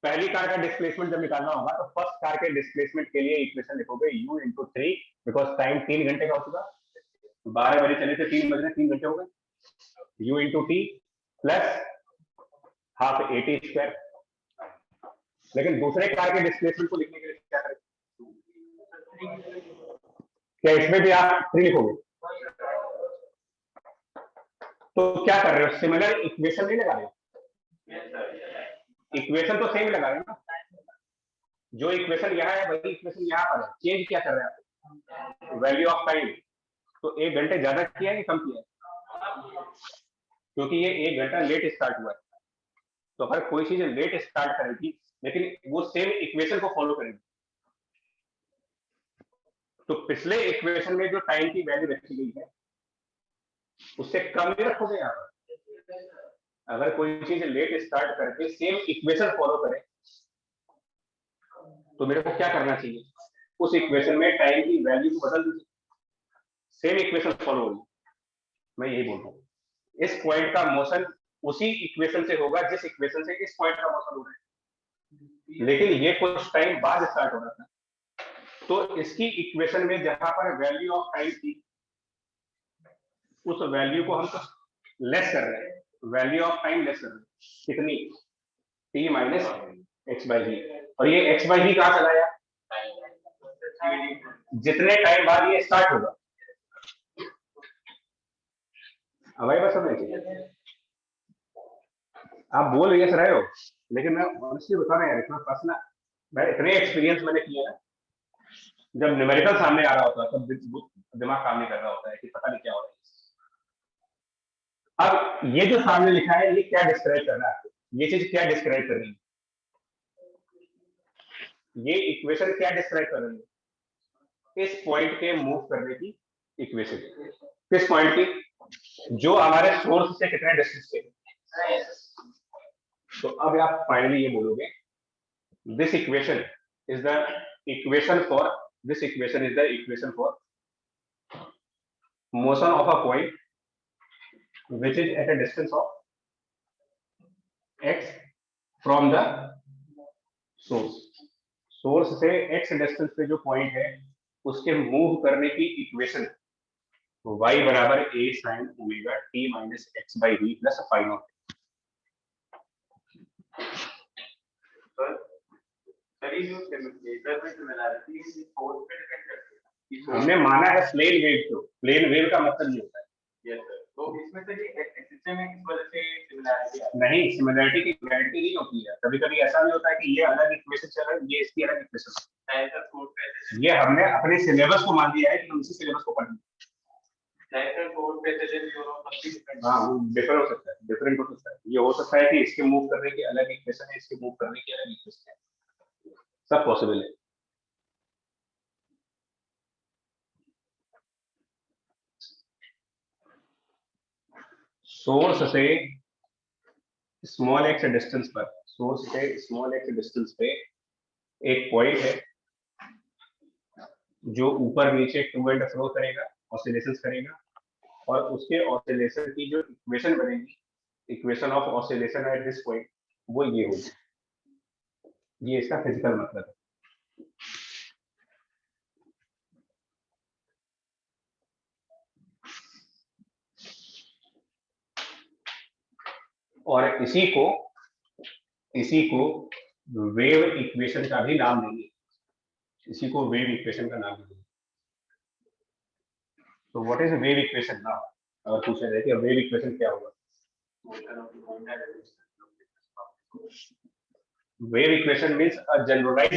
पहली कार का डिस्प्लेसमेंट जब निकालना होगा तो फर्स्ट कार के डिस्प्लेसमेंट के लिए इक्वेशन लिखोगे u into 3, बिकॉज टाइम 3 घंटे का हो चुका, 12 बजे चले थे 3 बजे 3 घंटे हो गए, u into t plus half AT square. लेकिन दूसरे कार के डिस्प्लेसमेंट को लिखने के लिए क्या करें, क्या इसमें भी आप 3 लिखोगे, तो क्या कर रहे हो, सिमिलर इक्वेशन नहीं लगा रहे हो, इक्वेशन तो सेम लगा रहे हो ना, जो इक्वेशन यहाँ है वही इक्वेशन यहाँ पर है, चेंज क्या कर रहे हैं, वैल्यू ऑफ टाइम, तो 1 घंटे ज्यादा किया है कि कम किया है, क्योंकि ये 1 घंटा लेट स्टार्ट हुआ है, तो अगर कोई चीज लेट स्टार्ट करेगी लेकिन वो सेम इक्वेशन को फॉलो करेगी, तो पिछले इक्वेशन में जो टाइम की वैल्यू रखी गई है उससे कम नहीं रखोगे यहाँ पर। अगर कोई चीज लेट स्टार्ट करके सेम इक्वेशन फॉलो करे तो मेरे को क्या करना चाहिए, उस इक्वेशन में टाइम की वैल्यू को बदल दीजिए, सेम इक्वेशन फॉलो होगी। मैं यही बोल रहा हूँ, इस पॉइंट का मोशन उसी इक्वेशन से होगा जिस इक्वेशन से इस पॉइंट का मोशन हो रहा है, लेकिन ये कुछ टाइम बाद स्टार्ट हो रहा था, तो इसकी इक्वेशन में जहां पर वैल्यू ऑफ टाइम थी उस वैल्यू को हम लेस कर रहे हैं, वैल्यू ऑफ टाइम लेस कर रहे हैं, कितनी, t minus X by V, और ये एक्स बाई वी कहाँ चला गया, जितने टाइम बाद ये स्टार्ट होगा। अब आई बात समझ, आप बोल रहे हो लेकिन मैं ऑनेस्टली बता रहा हूँ यार, इतना पर्सनल, मैं इतने एक्सपीरियंस मैंने किया है, जब न्यूमेरिकल सामने आ रहा होता है तब दिमाग काम नहीं कर रहा होता है कि पता नहीं क्या हो रहा है। अब ये जो सामने लिखा है ये क्या डिस्क्राइब कर रहा है, ये चीज क्या डिस्क्राइब कर रही है, ये इक्वेशन क्या डिस्क्राइब कर रही है, इस पॉइंट के मूव करने की इक्वेशन, किस पॉइंट की, जो हमारे सोर्स से कितने डिस्टेंस पे। तो अब आप फाइनली ये बोलोगे this equation is the equation for, this equation is the equation for motion of a point which is at a distance of x from the source, source से x डिस्टेंस पे जो point है उसके move करने की equation y बराबर a sin omega t minus X by V plus phi naught. हमने माना है प्लेन वेव को, प्लेन वेव का मतलब ये होता है, तो इसमें से सिस्टम में इस वजह से सिमिलैरिटी नहीं, सिमिलैरिटी की गारंटी नहीं होती है, कभी कभी ऐसा भी होता है कि ये अलग इक्वेशन चल रहा है, ये इसकी अलग इक्वेशन, ये हमने अपने सिलेबस को मान लिया है कि हम इसी सिलेबस को पढ़ेंगे। हाँ, डिफर हो सकता है, डिफरेंट हो सकता है, ये हो सकता है कि इसके मूव करने की अलग इक्वेशन है, इसके मूव करने की अलग इक्वेशन है, सब पॉसिबल है। सोर्स से स्मॉल एक्स डिस्टेंस पर, सोर्स से स्मॉल एक्स डिस्टेंस पे एक पॉइंट है जो ऊपर नीचे टू एंड फ्रो करेगा, ऑसिलेशंस करेगा, और उसके ऑसिलेशन की जो इक्वेशन बनेगी, equation of oscillation at this point, वो ये होगी, ये इसका फिजिकल मतलब है। और इसी को वेव इक्वेशन का भी नाम देंगे, इसी को वेव इक्वेशन का नाम देंगे। तो what is wave equation now, अगर पूछा जाए कि वेव इक्वेशन क्या होगा, wave equation means a generalized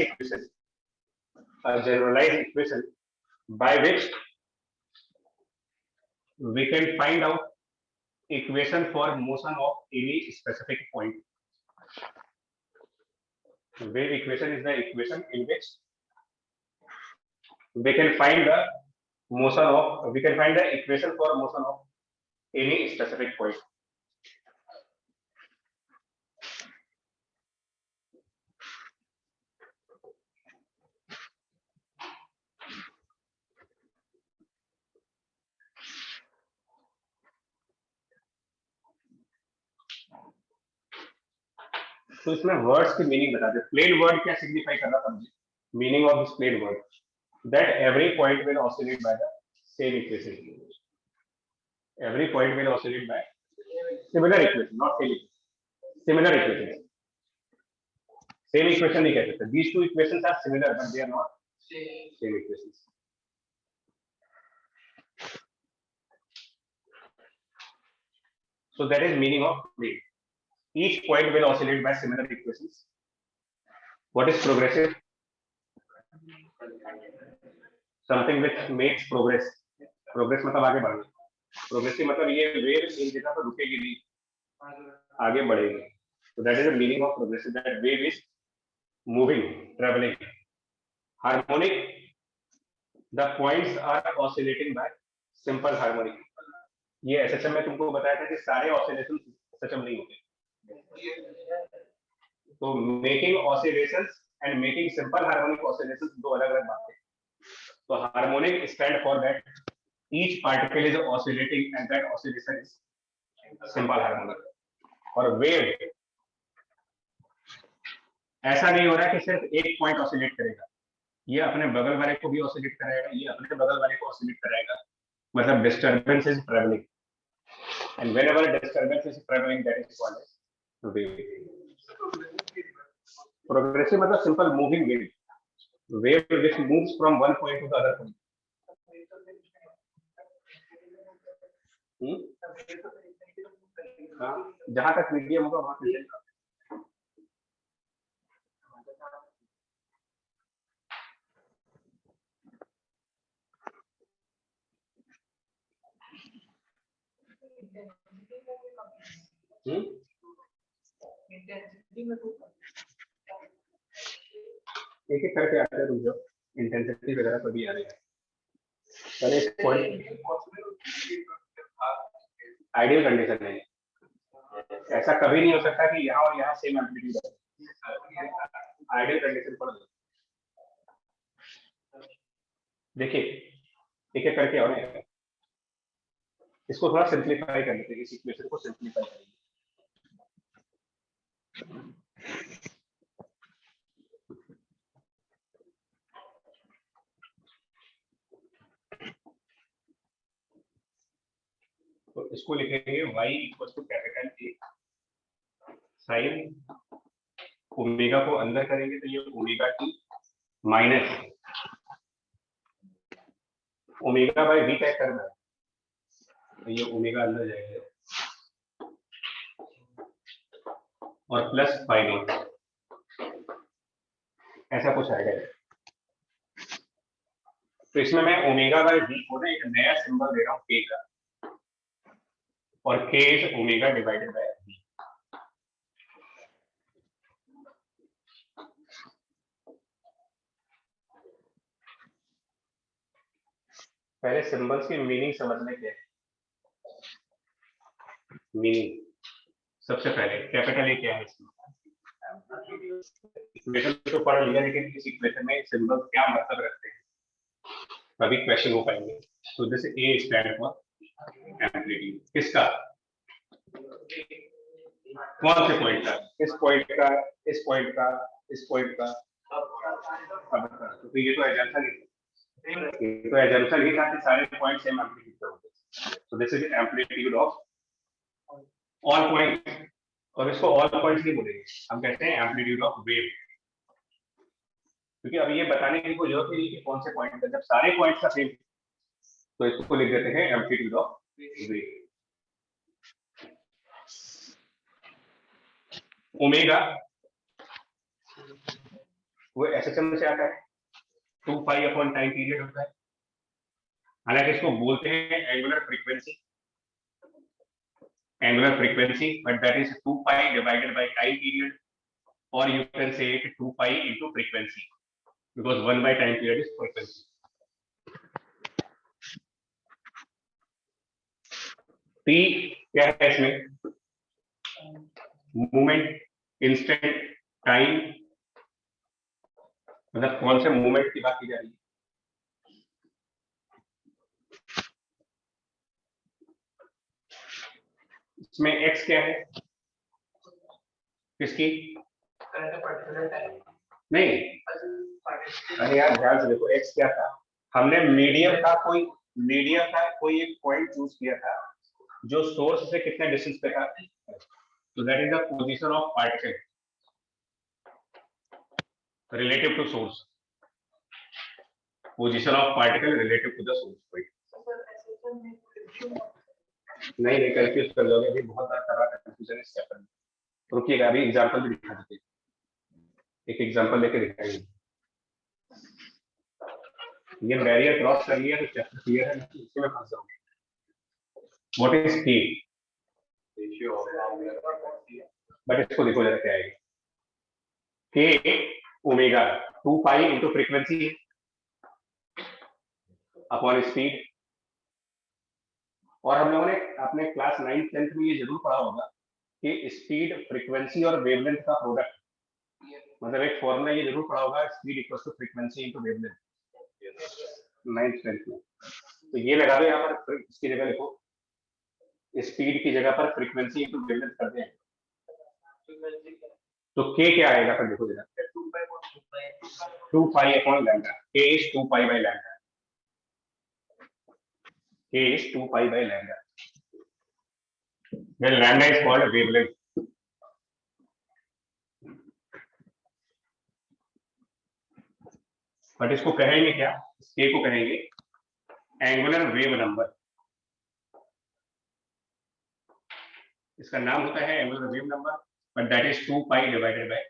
equation by which we can find out equation for motion of any specific point. Wave equation is the equation in which we can find the equation for motion of any specific point. तो इसमें words की meaning बता दे। Plane word क्या signify कर रहा था मुझे? Meaning of this plane word that every point will oscillate by the same equation. Every point will oscillate by similar equation, not same equation, similar equation. Same equation नहीं कह सकते। These two equations are similar but they are not same equations. So that is meaning of plane. Each point will oscillate by similar equations. What is progressive? Something which makes progress. Progress मतलब आगे बढ़ना। Progressive मतलब ये wave एक जगह पर रुकेगी नहीं, आगे बढ़ेगी। So that is the meaning of progressive. That wave is moving, traveling. Harmonic, the points are oscillating by simple harmonic. ये एसएचएम में तुमको बताया था कि सारे ऑसिलेशन एसएचएम नहीं होते। तो making oscillations and making simple harmonic oscillations दो अलग-अलग बातें हैं। तो harmonic stand for that each particle is oscillating and that oscillation is simple harmonic. और वेव ऐसा नहीं हो रहा है कि सिर्फ एक पॉइंट ऑसिलेट करेगा, ये अपने बगल वाले को भी ऑसिलेट कराएगा, ये अपने बगल वाले को ऑसिलेट कराएगा। मतलब disturbance is travelling, and whenever disturbance is traveling, that is called as wave. Progressive मतलब simple moving wave, wave which moves from one point to the other point. हाँ, जहां तक मीडियम होगा वहां से चलेगा। एक एक करके आते हैं रुक जाओ, इंटेंसिटी वगैरह कभी आ रही है। पहले इस पॉइंट आइडियल कंडीशन है, ऐसा कभी नहीं हो सकता कि यहाँ और यहाँ सेम एम्पलीट्यूड है। आइडियल कंडीशन पर देखिए एक एक करके और इसको थोड़ा सिंप्लीफाई कर लेते हैं, इस इक्वेशन को सिंप्लीफाई करेंगे। तो इसको लिखेंगे y equal to capital A sine omega को अंदर करेंगे तो ये omega T minus omega by V तय करना है, तो ये ओमेगा अंदर जाएगा और प्लस फाई नॉट, ऐसा कुछ आएगा। तो इसमें मैं ओमेगा बाय वी को ना एक नया सिंबल दे रहा हूँ के का, और k is omega divided by v। पहले सिंबल्स की मीनिंग समझने के मीनिंग सबसे पहले कैपिटल ए क्या है इसमें इक्वेशन तो पढ़ लिया, लेकिन इस इक्वेशन में सिंबल क्या मतलब रखते हैं अभी क्वेश्चन हो पाएंगे। तो this A stand for amplitude, किसका, कौन से पॉइंट का, इस पॉइंट का, इस पॉइंट का, इस पॉइंट का। तो ये तो एजम्पशन ही, ये तो एजम्पशन ही था कि सारे पॉइंट सेम एम्पलीट्यूड पे होंगे। So this is amplitude of all point, और इसको ऑल पॉइंट्स नहीं बोलेंगे, हम कहते हैं एम्पलीट्यूड ऑफ वेव, क्योंकि अभी ये बताने की कोई जरूरत नहीं कि कौन से पॉइंट का, जब सारे पॉइंट्स का सेम तो इसको लिख देते हैं एम्पलीट्यूड ऑफ वेव। ओमेगा वो एसएचएम से आता है, 2 पाई अपॉन टाइम पीरियड होता है, हालांकि इसको बोलते हैं angular frequency, but that is 2 pi divided by time period, or you can say it 2 pi into frequency, because 1 by time period is frequency. T क्या है इसमें? मूवमेंट, इंस्टेंट, टाइम, मतलब कौन से मूवमेंट की बात की जा रही है? इसमें x क्या है? किसकी? नहीं, अरे यार ध्यान से देखो, x क्या था? हमने मीडियम का कोई एक पॉइंट चूज किया था जो सोर्स से कितने डिस्टेंस पे था, तो that is the position of particle relative to source, position of particle relative to the source point. नहीं कंफ्यूज कर दोगे, अभी बहुत सारा कंफ्यूजन इस चैप्टर में। रुकिएगा, अभी एग्जांपल भी दिखा देते हैं, एक एग्जांपल लेके दिखाएंगे। ये बैरियर क्रॉस कर लिया तो चैप्टर क्लियर है, इसी में फंस जाओगे। व्हाट इज के? बट इसको देखो जरा क्या आएगा। के omega 2 pi into frequency upon speed. और हम लोगों ने अपने क्लास 9th 10th में ये जरूर पढ़ा होगा कि स्पीड, फ्रीक्वेंसी और वेवलेंथ का प्रोडक्ट, मतलब एक फॉर्मूला ये जरूर पढ़ा होगा, speed equals to frequency into wavelength, 9th 10th में। तो ये लगा दो यहाँ पर, इसकी जगह लिखो, स्पीड की जगह पर फ्रीक्वेंसी इनटू वेवलेंथ कर दें तो के क्या आएगा? पर देखो जरा, 2 पाई अपॉन लैम्डा। के इज 2 पाई बाय लैम्डा, के is 2 pi by lambda. Then lambda is called wavelength. But इसको कहेंगे क्या? के को कहेंगे एंगुलर वेव नंबर। इसका नाम होता है angular wave number, but that is 2 pi divided by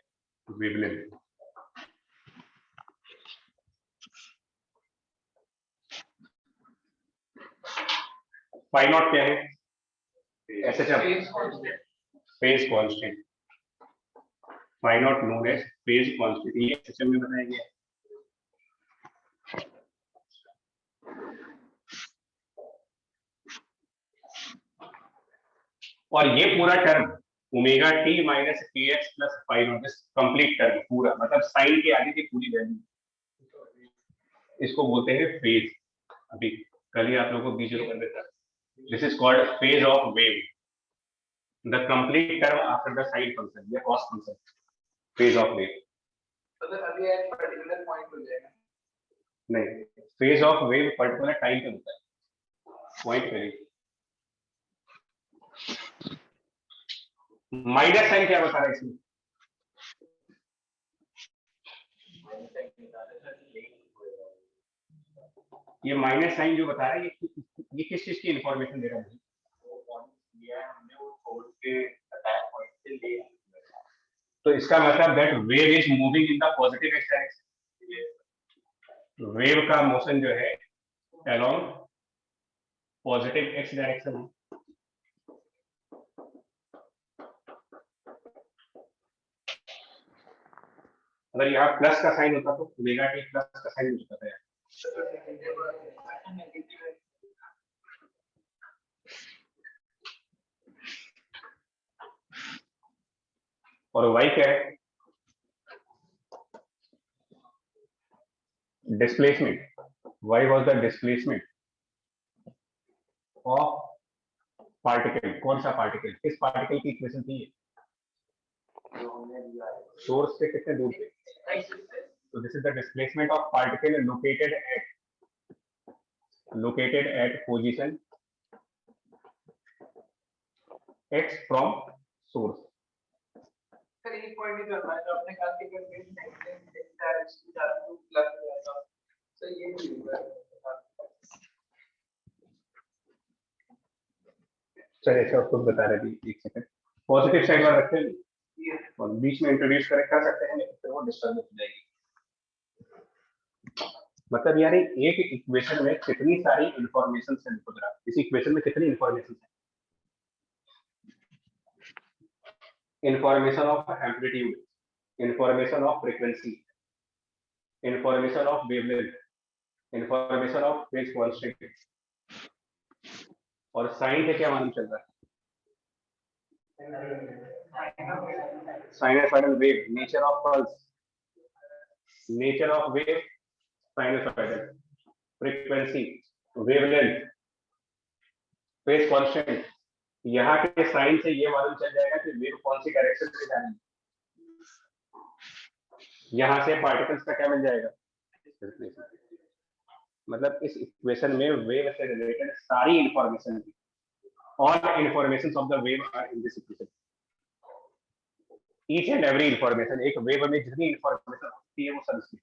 wavelength. Phi naught क्या है? SHM, phase constant. Phi naught known as phase constant, ये SHM में बताया गया है। और ये पूरा term omega T minus K X plus phi naught, complete term पूरा, मतलब साइन के आगे की पूरी वैल्यू, इसको बोलते हैं फेज। अभी कल ही आप लोगों को बीच कर देता, this is called phase of wave, the complete term after the sine function या cos function, phase of wave. मतलब अभी एक पर्टिकुलर पॉइंट हो जाएगा। नहीं, phase of wave particular time पे होता है, पॉइंट पे नहीं। माइनस साइन क्या बता रहा है इसमें? ये माइनस साइन जो बता रहा है, ये किस चीज की इंफॉर्मेशन दे रहा है? तो इसका मतलब that wave is moving in the positive x direction. Wave का मोशन जो है अलोंग पॉजिटिव एक्स डायरेक्शन है। अगर यहाँ प्लस का साइन होता तो ओमेगा टी प्लस का साइन हो जाता है, और y क्या है? Displacement. y was the displacement of particle. कौन सा पार्टिकल? किस पार्टिकल की इक्वेशन थी? सोर्स से कितने दूर पे? तो this is the displacement of particle located at position x from source. Sir एक पॉइंट ही करना है, जो आपने कहा कि कंडीशन डायरेक्शन चालू प्लस हो जाता, तो ये भी होगा। चलिए अच्छा खुद बता रहे थे, एक सेकंड। पॉजिटिव साइड वाला रखते हैं और बीच में इंट्रोड्यूस कर सकते हैं, फिर वो डिस्टर्ब हो जाएगी। मतलब यार एक इक्वेशन में कितनी सारी इंफॉर्मेशन है, देखो जरा इस इक्वेशन में कितनी इंफॉर्मेशन है। Information of amplitude, information of frequency, information of wavelength, information of phase constant, और साइन से क्या मालूम चल रहा है? Sinusoidal wave, nature of pulse, nature of wave, sinusoidal, frequency, wavelength, phase constant. यहाँ के साइन से ये मालूम चल जाएगा कि वेव कौन सी डायरेक्शन में जा रही है। यहाँ से पार्टिकल्स का क्या मिल जाएगा? मतलब इस इक्वेशन में वेव से रिलेटेड सारी information, all information of the wave are in this equation. Each and every information, एक वेव में जितनी इंफॉर्मेशन होती है वो सब इसमें।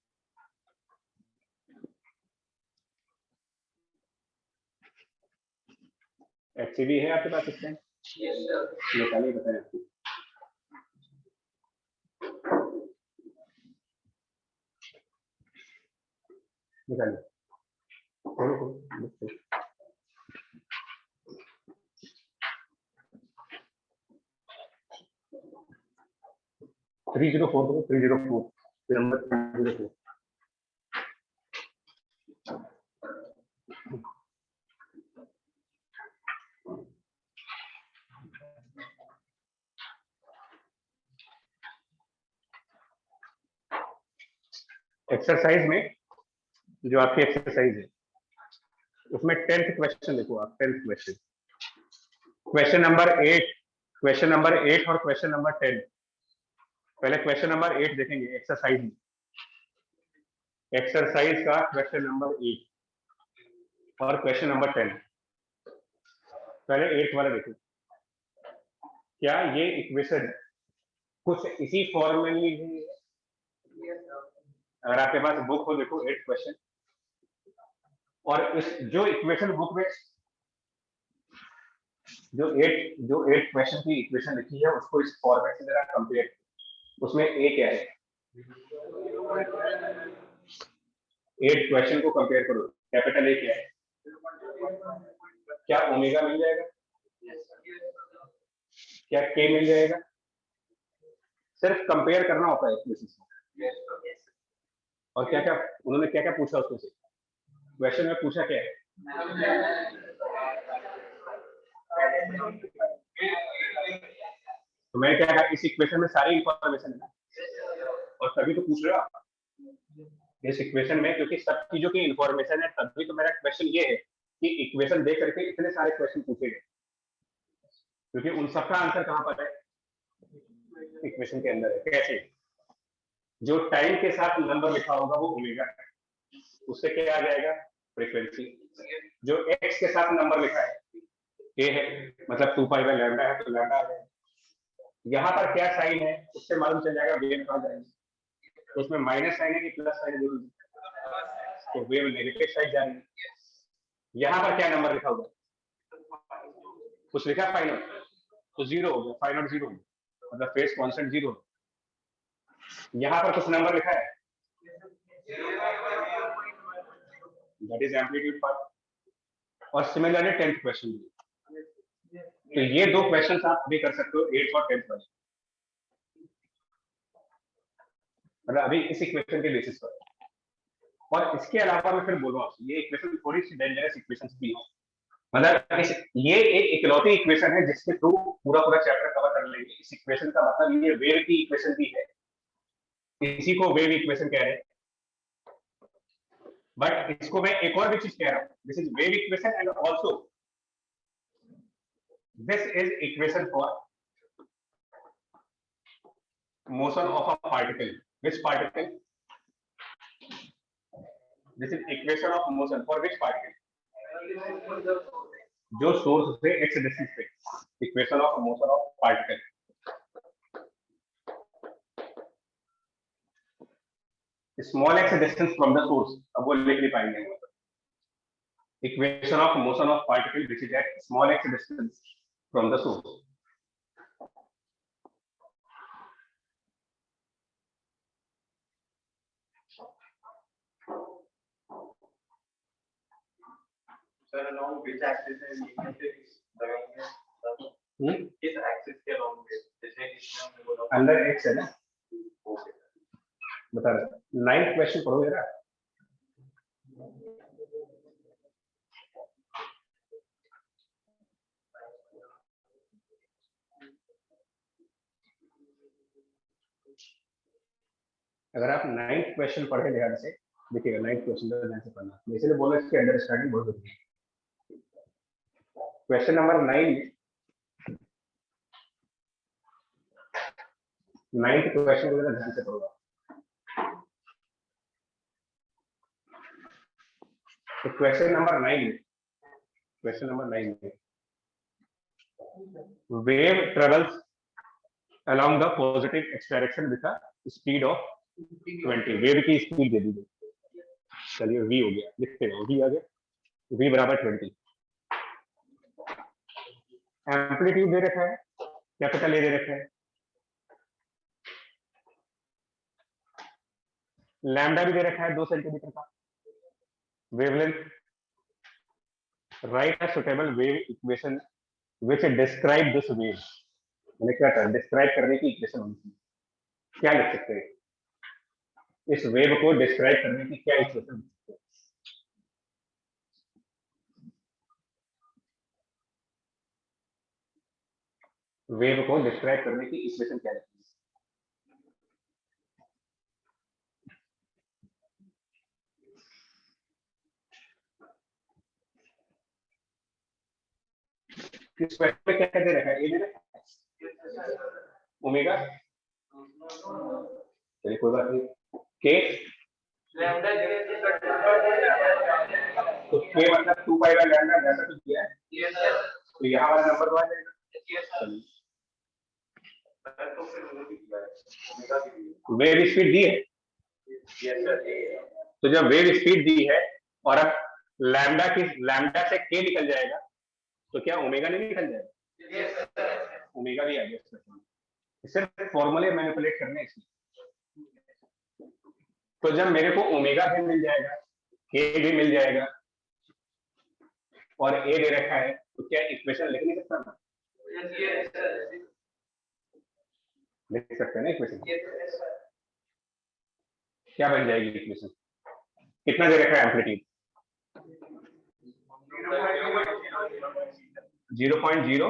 एक्चुअली है आपके पास इसमें? निकालिए, बताएं आपको। निकालिए। 304 304 नंबर 304। एक्सरसाइज में जो आपकी एक्सरसाइज है उसमें 10th क्वेश्चन देखो आप। 10th question, question number 8, question number 8 और क्वेश्चन नंबर 10। पहले क्वेश्चन नंबर 8 देखेंगे एक्सरसाइज में। एक्सरसाइज का क्वेश्चन नंबर 8 और क्वेश्चन नंबर 10। पहले 8 वाला देखो। क्या ये इक्वेशन कुछ इसी फॉर्म में ली हुई है? अगर आपके पास बुक हो देखो 8 क्वेश्चन, और इस जो इक्वेशन बुक में जो 8 क्वेश्चन की इक्वेशन लिखी है उसको इस फॉर्मेट से जरा कंपेयर। उसमें ए क्या है? 8 क्वेश्चन को कंपेयर करो। कैपिटल ए क्या है? क्या ओमेगा मिल जाएगा? क्या के मिल जाएगा? सिर्फ कंपेयर करना होता है इक्वेशन से। और क्या क्या उन्होंने क्या क्या पूछा उसमें से? क्वेश्चन में पूछा क्या है? तो मैंने क्या कहा, इस इक्वेशन में सारी इंफॉर्मेशन है और तभी तो पूछ रहे हो आप इस इक्वेशन में, क्योंकि सब चीजों की इंफॉर्मेशन है। तभी तो मेरा क्वेश्चन ये है कि इक्वेशन देख करके इतने सारे क्वेश्चन पूछे गए, क्योंकि उन सबका आंसर कहां पर है? इक्वेशन के अंदर है। कैसे? जो टाइम के साथ नंबर लिखा होगा वो ओमेगा है, उससे क्या आ जाएगा? फ्रीक्वेंसी। जो एक्स के साथ नंबर लिखा है ए है, मतलब 2π/λ है तो लैम्डा आ जाएगा। यहाँ पर क्या साइन है उससे मालूम चल जाएगा वेव कहाँ जाएगी। तो उसमें माइनस साइन है कि प्लस साइन है, तो वेव नेगेटिव साइड जा रही है। यहाँ पर क्या नंबर लिखा होगा? कुछ लिखा फाइनल तो 0 हो गया, फाइनल 0 मतलब फेज कांस्टेंट 0। यहाँ पर कुछ नंबर लिखा है, दैट इज एम्पलीट्यूड पार्ट। और सिमिलरली 10th क्वेश्चन। तो ये 2 क्वेश्चन आप भी कर सकते हो 8th और 10th वाले, मतलब अभी इस इक्वेशन के बेसिस पर। और इसके अलावा मैं फिर बोलूँ आपसे, ये इक्वेशन थोड़ी सी डेंजरस इक्वेशन भी है। मतलब ये एक इकलौती इक्वेशन है जिसके थ्रू पूरा चैप्टर कवर कर लेंगे। इस इक्वेशन का मतलब ये वेव की इक्वेशन भी है, इसी को वेव इक्वेशन कह रहे हैं। बट इसको मैं एक और भी चीज कह रहा हूँ, this is wave equation and also this is equation for motion of a particle. Which particle? This is equation of motion for which particle? जो सोर्स से एक्स डिस्टेंस पे, equation of motion of particle. Small x distance from the source, अब वो लिख नहीं पाएंगे। Equation of motion of particle which is at small x distance from the source. Sir, along which axis है ये लगाएंगे? किस axis के along में? जैसे इसमें हमने बोला अंदर x है ना, बता रहा 9th क्वेश्चन पढ़ो जरा। अगर आप 9th क्वेश्चन पढ़े ध्यान से देखिएगा, 9th क्वेश्चन ध्यान से पढ़ना, इसलिए बोला इसकी अंडरस्टैंडिंग बहुत जरूरी है। क्वेश्चन नंबर 9th क्वेश्चन को ध्यान से पढ़ो। तो क्वेश्चन नंबर 9 में wave travels along the positive x direction with a speed of 20। Wave की स्पीड दे दी गई, चलिए v हो गया, लिखते रहो v आ गया, v बराबर 20। एम्पलीट्यूड दे रखा है, कैपिटल ए दे रखा है, लैम्डा भी दे रखा है 2 सेंटीमीटर का। Wavelength, right a suitable wave equation which describe this wave. मैंने क्या कहा, डिस्क्राइब करने की इक्वेशन होनी चाहिए, क्या लिख सकते हैं इस वेव को डिस्क्राइब करने की, क्या इक्वेशन लिख सकते हैं? वेव को डिस्क्राइब करने की इक्वेशन क्या लिखते हैं? किस क्वेश्चन में क्या दे रखा है, ये दे रखा है ओमेगा, चलिए कोई बात नहीं, के लैम्डा तो के मतलब 2 पाई बाय लैम्डा, जैसा कुछ दिया है yes sir तो यहाँ वाला नंबर तो आ जाएगा। yes sir तो फिर वो भी दिया है ओमेगा भी दिया वेव स्पीड दी है, है yes sir तो जब वेव स्पीड दी है और अब लैम्डा से के निकल जाएगा तो क्या ओमेगा नहीं निकल जाएगा? yes sir ओमेगा भी आ गया इसमें, सिर्फ फॉर्मूले मैनिपुलेट करने इसमें। तो जब मेरे को ओमेगा भी मिल जाएगा, के भी मिल जाएगा और ए दे रखा है, तो क्या इक्वेशन लिख नहीं सकता मैं? yes sir लिख सकते हैं ना इक्वेशन? yes sir क्या बन जाएगी इक्वेशन? कितना दे रखा है एम्पलीट्यूड? 0.0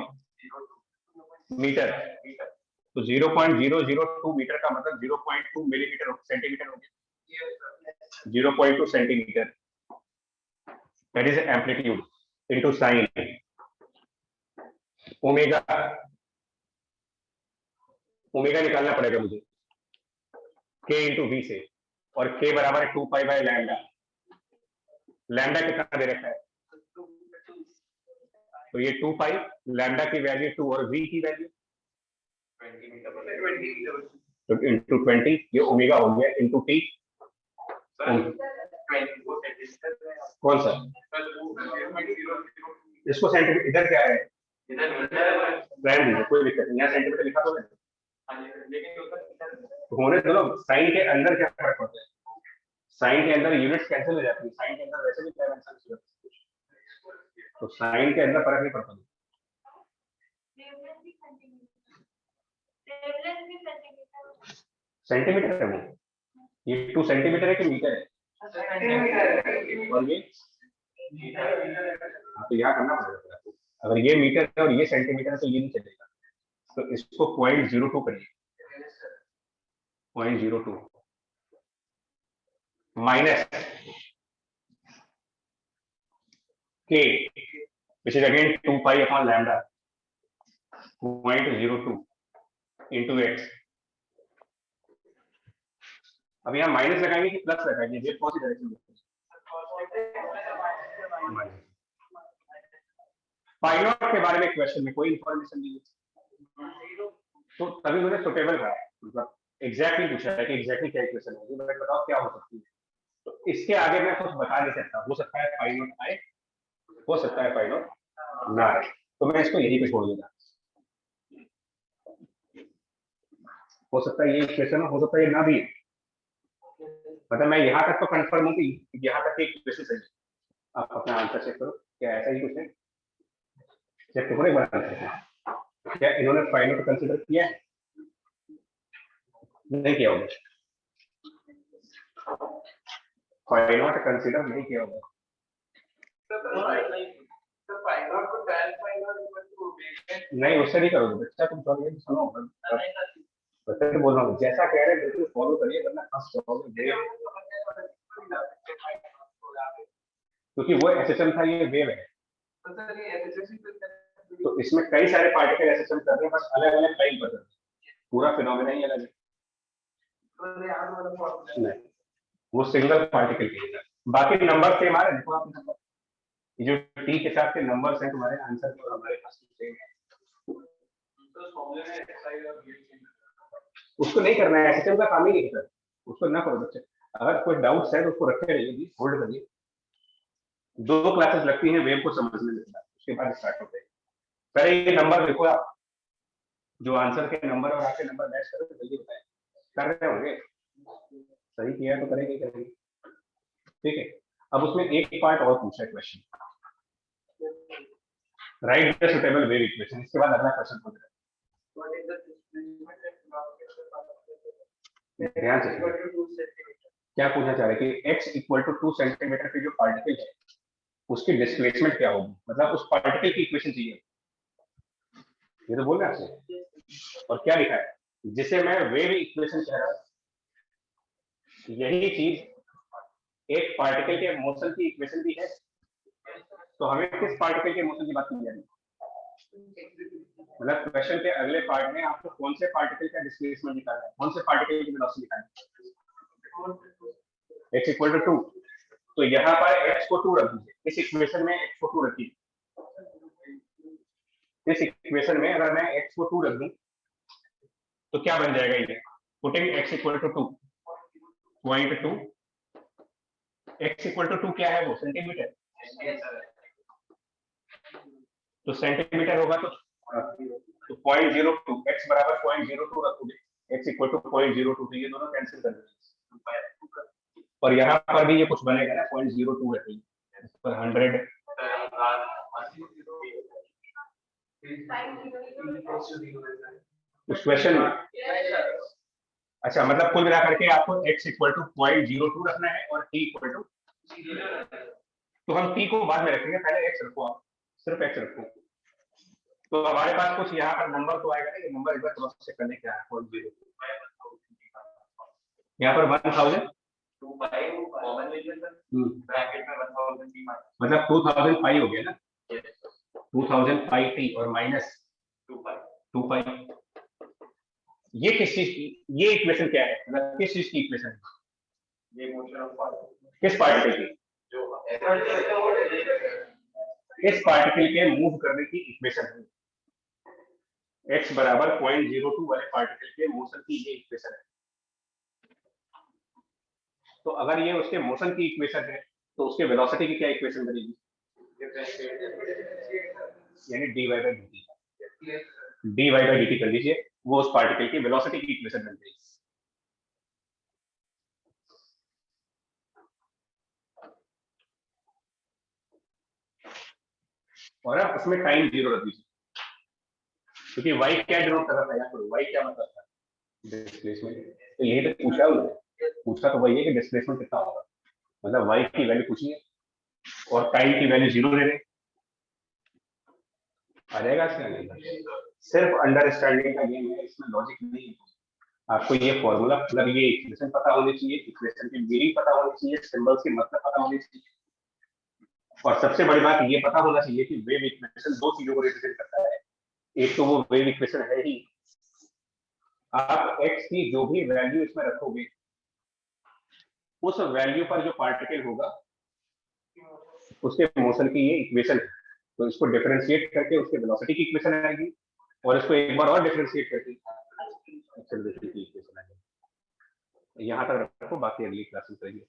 मीटर, तो 0.002 मीटर का मतलब 0.2 मिलीमीटर सेंटीमीटर हो गया, 0.2 centimetre, that is amplitude into sine omega. Omega निकालना पड़ेगा मुझे के इंटू वी से, और के बराबर है 2 पाई बाय लैम्डा। लैम्डा कितना दे रखा है, तो ये 2 पाई, लैम्डा की वैल्यू 2 और वी की वैल्यू 20 तो इंटू 20, ये ओमेगा हो गया इंटू टी। कौन सा इसको सेंटीमीटर, इधर क्या है, रहने दीजिए कोई दिक्कत नहीं, यहाँ सेंटीमीटर लिखा तो है, होने दो। साइन के अंदर क्या फर्क पड़ता है, साइन के अंदर यूनिट्स कैंसिल हो जाती है, साइन के अंदर वैसे भी डायमेंशन, तो साइन के अंदर फर्क नहीं पड़ता। सेंटीमीटर है वो, ये 2 सेंटीमीटर है कि मीटर है, और ये तो यहाँ करना पड़ेगा आपको। अगर ये मीटर है और ये सेंटीमीटर है तो ये नहीं चलेगा, तो इसको 0.02 करिए, 0.02 माइनस के which is again 2 pi upon lambda 0.02 into x. अब यहाँ माइनस लगाएंगे कि प्लस लगाएंगे, ये कौन सी डायरेक्शन में? पाई नॉट के बारे में क्वेश्चन में कोई इंफॉर्मेशन नहीं है, तो तभी मुझे सुटेबल रहा है, मतलब एग्जैक्टली पूछा है कि एग्जैक्टली क्या इक्वेशन है, मैं बताओ क्या हो सकती है। तो इसके आगे मैं कुछ बता नहीं सकता, हो सकता है पाई नॉट आए, हो सकता है पाई नॉट ना आए, तो मैं इसको यहीं पे छोड़ दूंगा। हो सकता है ये इक्वेशन हो सकता है ये ना भी, मतलब मैं यहाँ तक तो कंफर्म हूँ कि यहाँ तक की इक्वेशन सही है। आप अपना आंसर चेक करो। क्या ऐसा ही कुछ है? चेक तो बना सकते हैं। क्या इन्होंने फाई नॉट कंसिडर किया है? नहीं किया होगा, फाई नॉट कंसिडर नहीं किया होगा। नहीं उससे नहीं करोगे बच्चा, तुम सॉल्व सुनो, बच्चे तो बोल रहा हूँ जैसा कह रहे हैं बिल्कुल फॉलो करिए, वरना फंस जाओगे। क्योंकि वो एसएसएम था, ये वेव है, तो इसमें कई सारे पार्टिकल एसएसएम कर रहे हैं, बस अलग अलग टाइम पर, पूरा फिनोमेना ही अलग है। नहीं, वो सिंगल पार्टिकल के लिए। बाकी नंबर सेम आ रहे हैं, देखो आप नंबर, ये जो टी के साथ के नंबर्स हैं तुम्हारे आंसर के, और हमारे पास सेम है। उसको नहीं करना है, एसएसएम का काम ही नहीं है, उसको ना करो बच्चे। अगर कोई डाउट्स है तो उसको रखे रहिए, होल्ड करिए। 2 क्लासेस लगती हैं वेव को समझने में, उसके बाद स्टार्ट होते हैं। पहले ये नंबर देखो आप, जो आंसर के नंबर और आपके नंबर मैच करो, जल्दी बताएं। कर रहे होंगे, सही किया तो करेंगे करेंगे, ठीक है। अब उसमें एक पार्ट और पूछा है question, right the suitable wave equation. इसके बाद अगला क्वेश्चन पूछ रहा है, ध्यान से क्या पूछना चाह रहे हैं कि x इक्वल टू 2 सेंटीमीटर की जो पार्टिकल है उसकी डिस्प्लेसमेंट क्या होगी, मतलब उस पार्टिकल की इक्वेशन चाहिए, ये तो बोल रहे आपसे। और क्या लिखा है, जिसे मैं वेव इक्वेशन कह रहा हूं, यही चीज एक पार्टिकल के मोशन की इक्वेशन भी है। तो हमें किस पार्टिकल के मोशन की बात की जा रही है, मतलब क्वेश्चन के अगले पार्ट में आपको कौन से पार्टिकल का डिस्प्लेसमेंट निकालना है, कौन से पार्टिकल की वेलोसिटी निकालनी है, x इक्वल टू 2। तो यहाँ पर x को 2 रख दीजिए, इस इक्वेशन में x को 2 रखिए। इस इक्वेशन में अगर मैं x को 2 रख दूं तो क्या बन जाएगा, ये putting x equal to 2 0.2, x equal to 2 क्या है, वो सेंटीमीटर, तो सेंटीमीटर होगा तो 0.02, x बराबर 0.02 रखोगे, x इक्वल टू 0.02, तो ये दोनों कैंसिल कर देंगे, और यहाँ पर भी ये कुछ बनेगा ना, 0.02 रखेंगे, इस पर 100 उस क्वेश्चन में। अच्छा, मतलब कुल मिला करके आपको x इक्वल टू 0.02 रखना है और t इक्वल टू, तो हम t को बाद में रखेंगे, पहले x रखो, आप सिर्फ x रखो। तो हमारे पास कुछ यहाँ पर नंबर तो आएगा ना, ये नंबर एक बार क्रॉस चेक करने क्या है, 0.02 यहाँ पर 1000 मतलब 2000 पाई हो गया ना, 2000 पाई टी और माइनस 2 पाई। ये किस चीज की, ये इक्वेशन क्या है, मतलब किस चीज की इक्वेशन है, ये मोशन ऑफ पार्टिकल, किस पार्टिकल की, जो इस पार्टिकल के मूव करने की इक्वेशन है, x बराबर 0.02 वाले पार्टिकल के मोशन की ये इक्वेशन है। तो अगर ये उसके मोशन की इक्वेशन है तो उसके वेलोसिटी की क्या इक्वेशन बनेगी, यानी dy by dt, dy by dt कर लीजिए, वो उस पार्टिकल की वेलोसिटी की इक्वेशन बन जाएगी। और अब उसमें टाइम 0 रख दीजिए, क्योंकि y क्या डिनोट कर रहा था, यहाँ y क्या मतलब था, डिस्प्लेसमेंट। तो यही तो पूछा उन्होंने, पूछा तो वही है कि डिस्प्लेसमेंट कितना होगा, मतलब y की वैल्यू पूछी है और टाइम की वैल्यू 0 दे रहे, आ जाएगा इसका नहीं। सिर्फ अंडरस्टैंडिंग का गेम है, इसमें लॉजिक नहीं है। आपको ये फॉर्मूला, मतलब ये इक्वेशन पता होनी चाहिए, इक्वेशन की मीनिंग पता होनी चाहिए, सिंबल्स की मतलब पता होनी चाहिए, और सबसे बड़ी बात ये पता होना चाहिए कि वेव इक्वेशन 2 चीजों को रिप्रेजेंट करता है। एक तो वो वेव इक्वेशन है ही, आप x की जो भी वैल्यू इसमें रखोगे उस वैल्यू पर जो पार्टिकल होगा उसके मोशन की ये इक्वेशन है। तो इसको डिफरेंशिएट करके उसके वेलोसिटी की इक्वेशन आएगी, और इसको एक बार और डिफरेंशिएट करके एक्सेलरेशन की इक्वेशन आएगी। यहाँ तक रखो, बाकी अगली क्लास में करेंगे।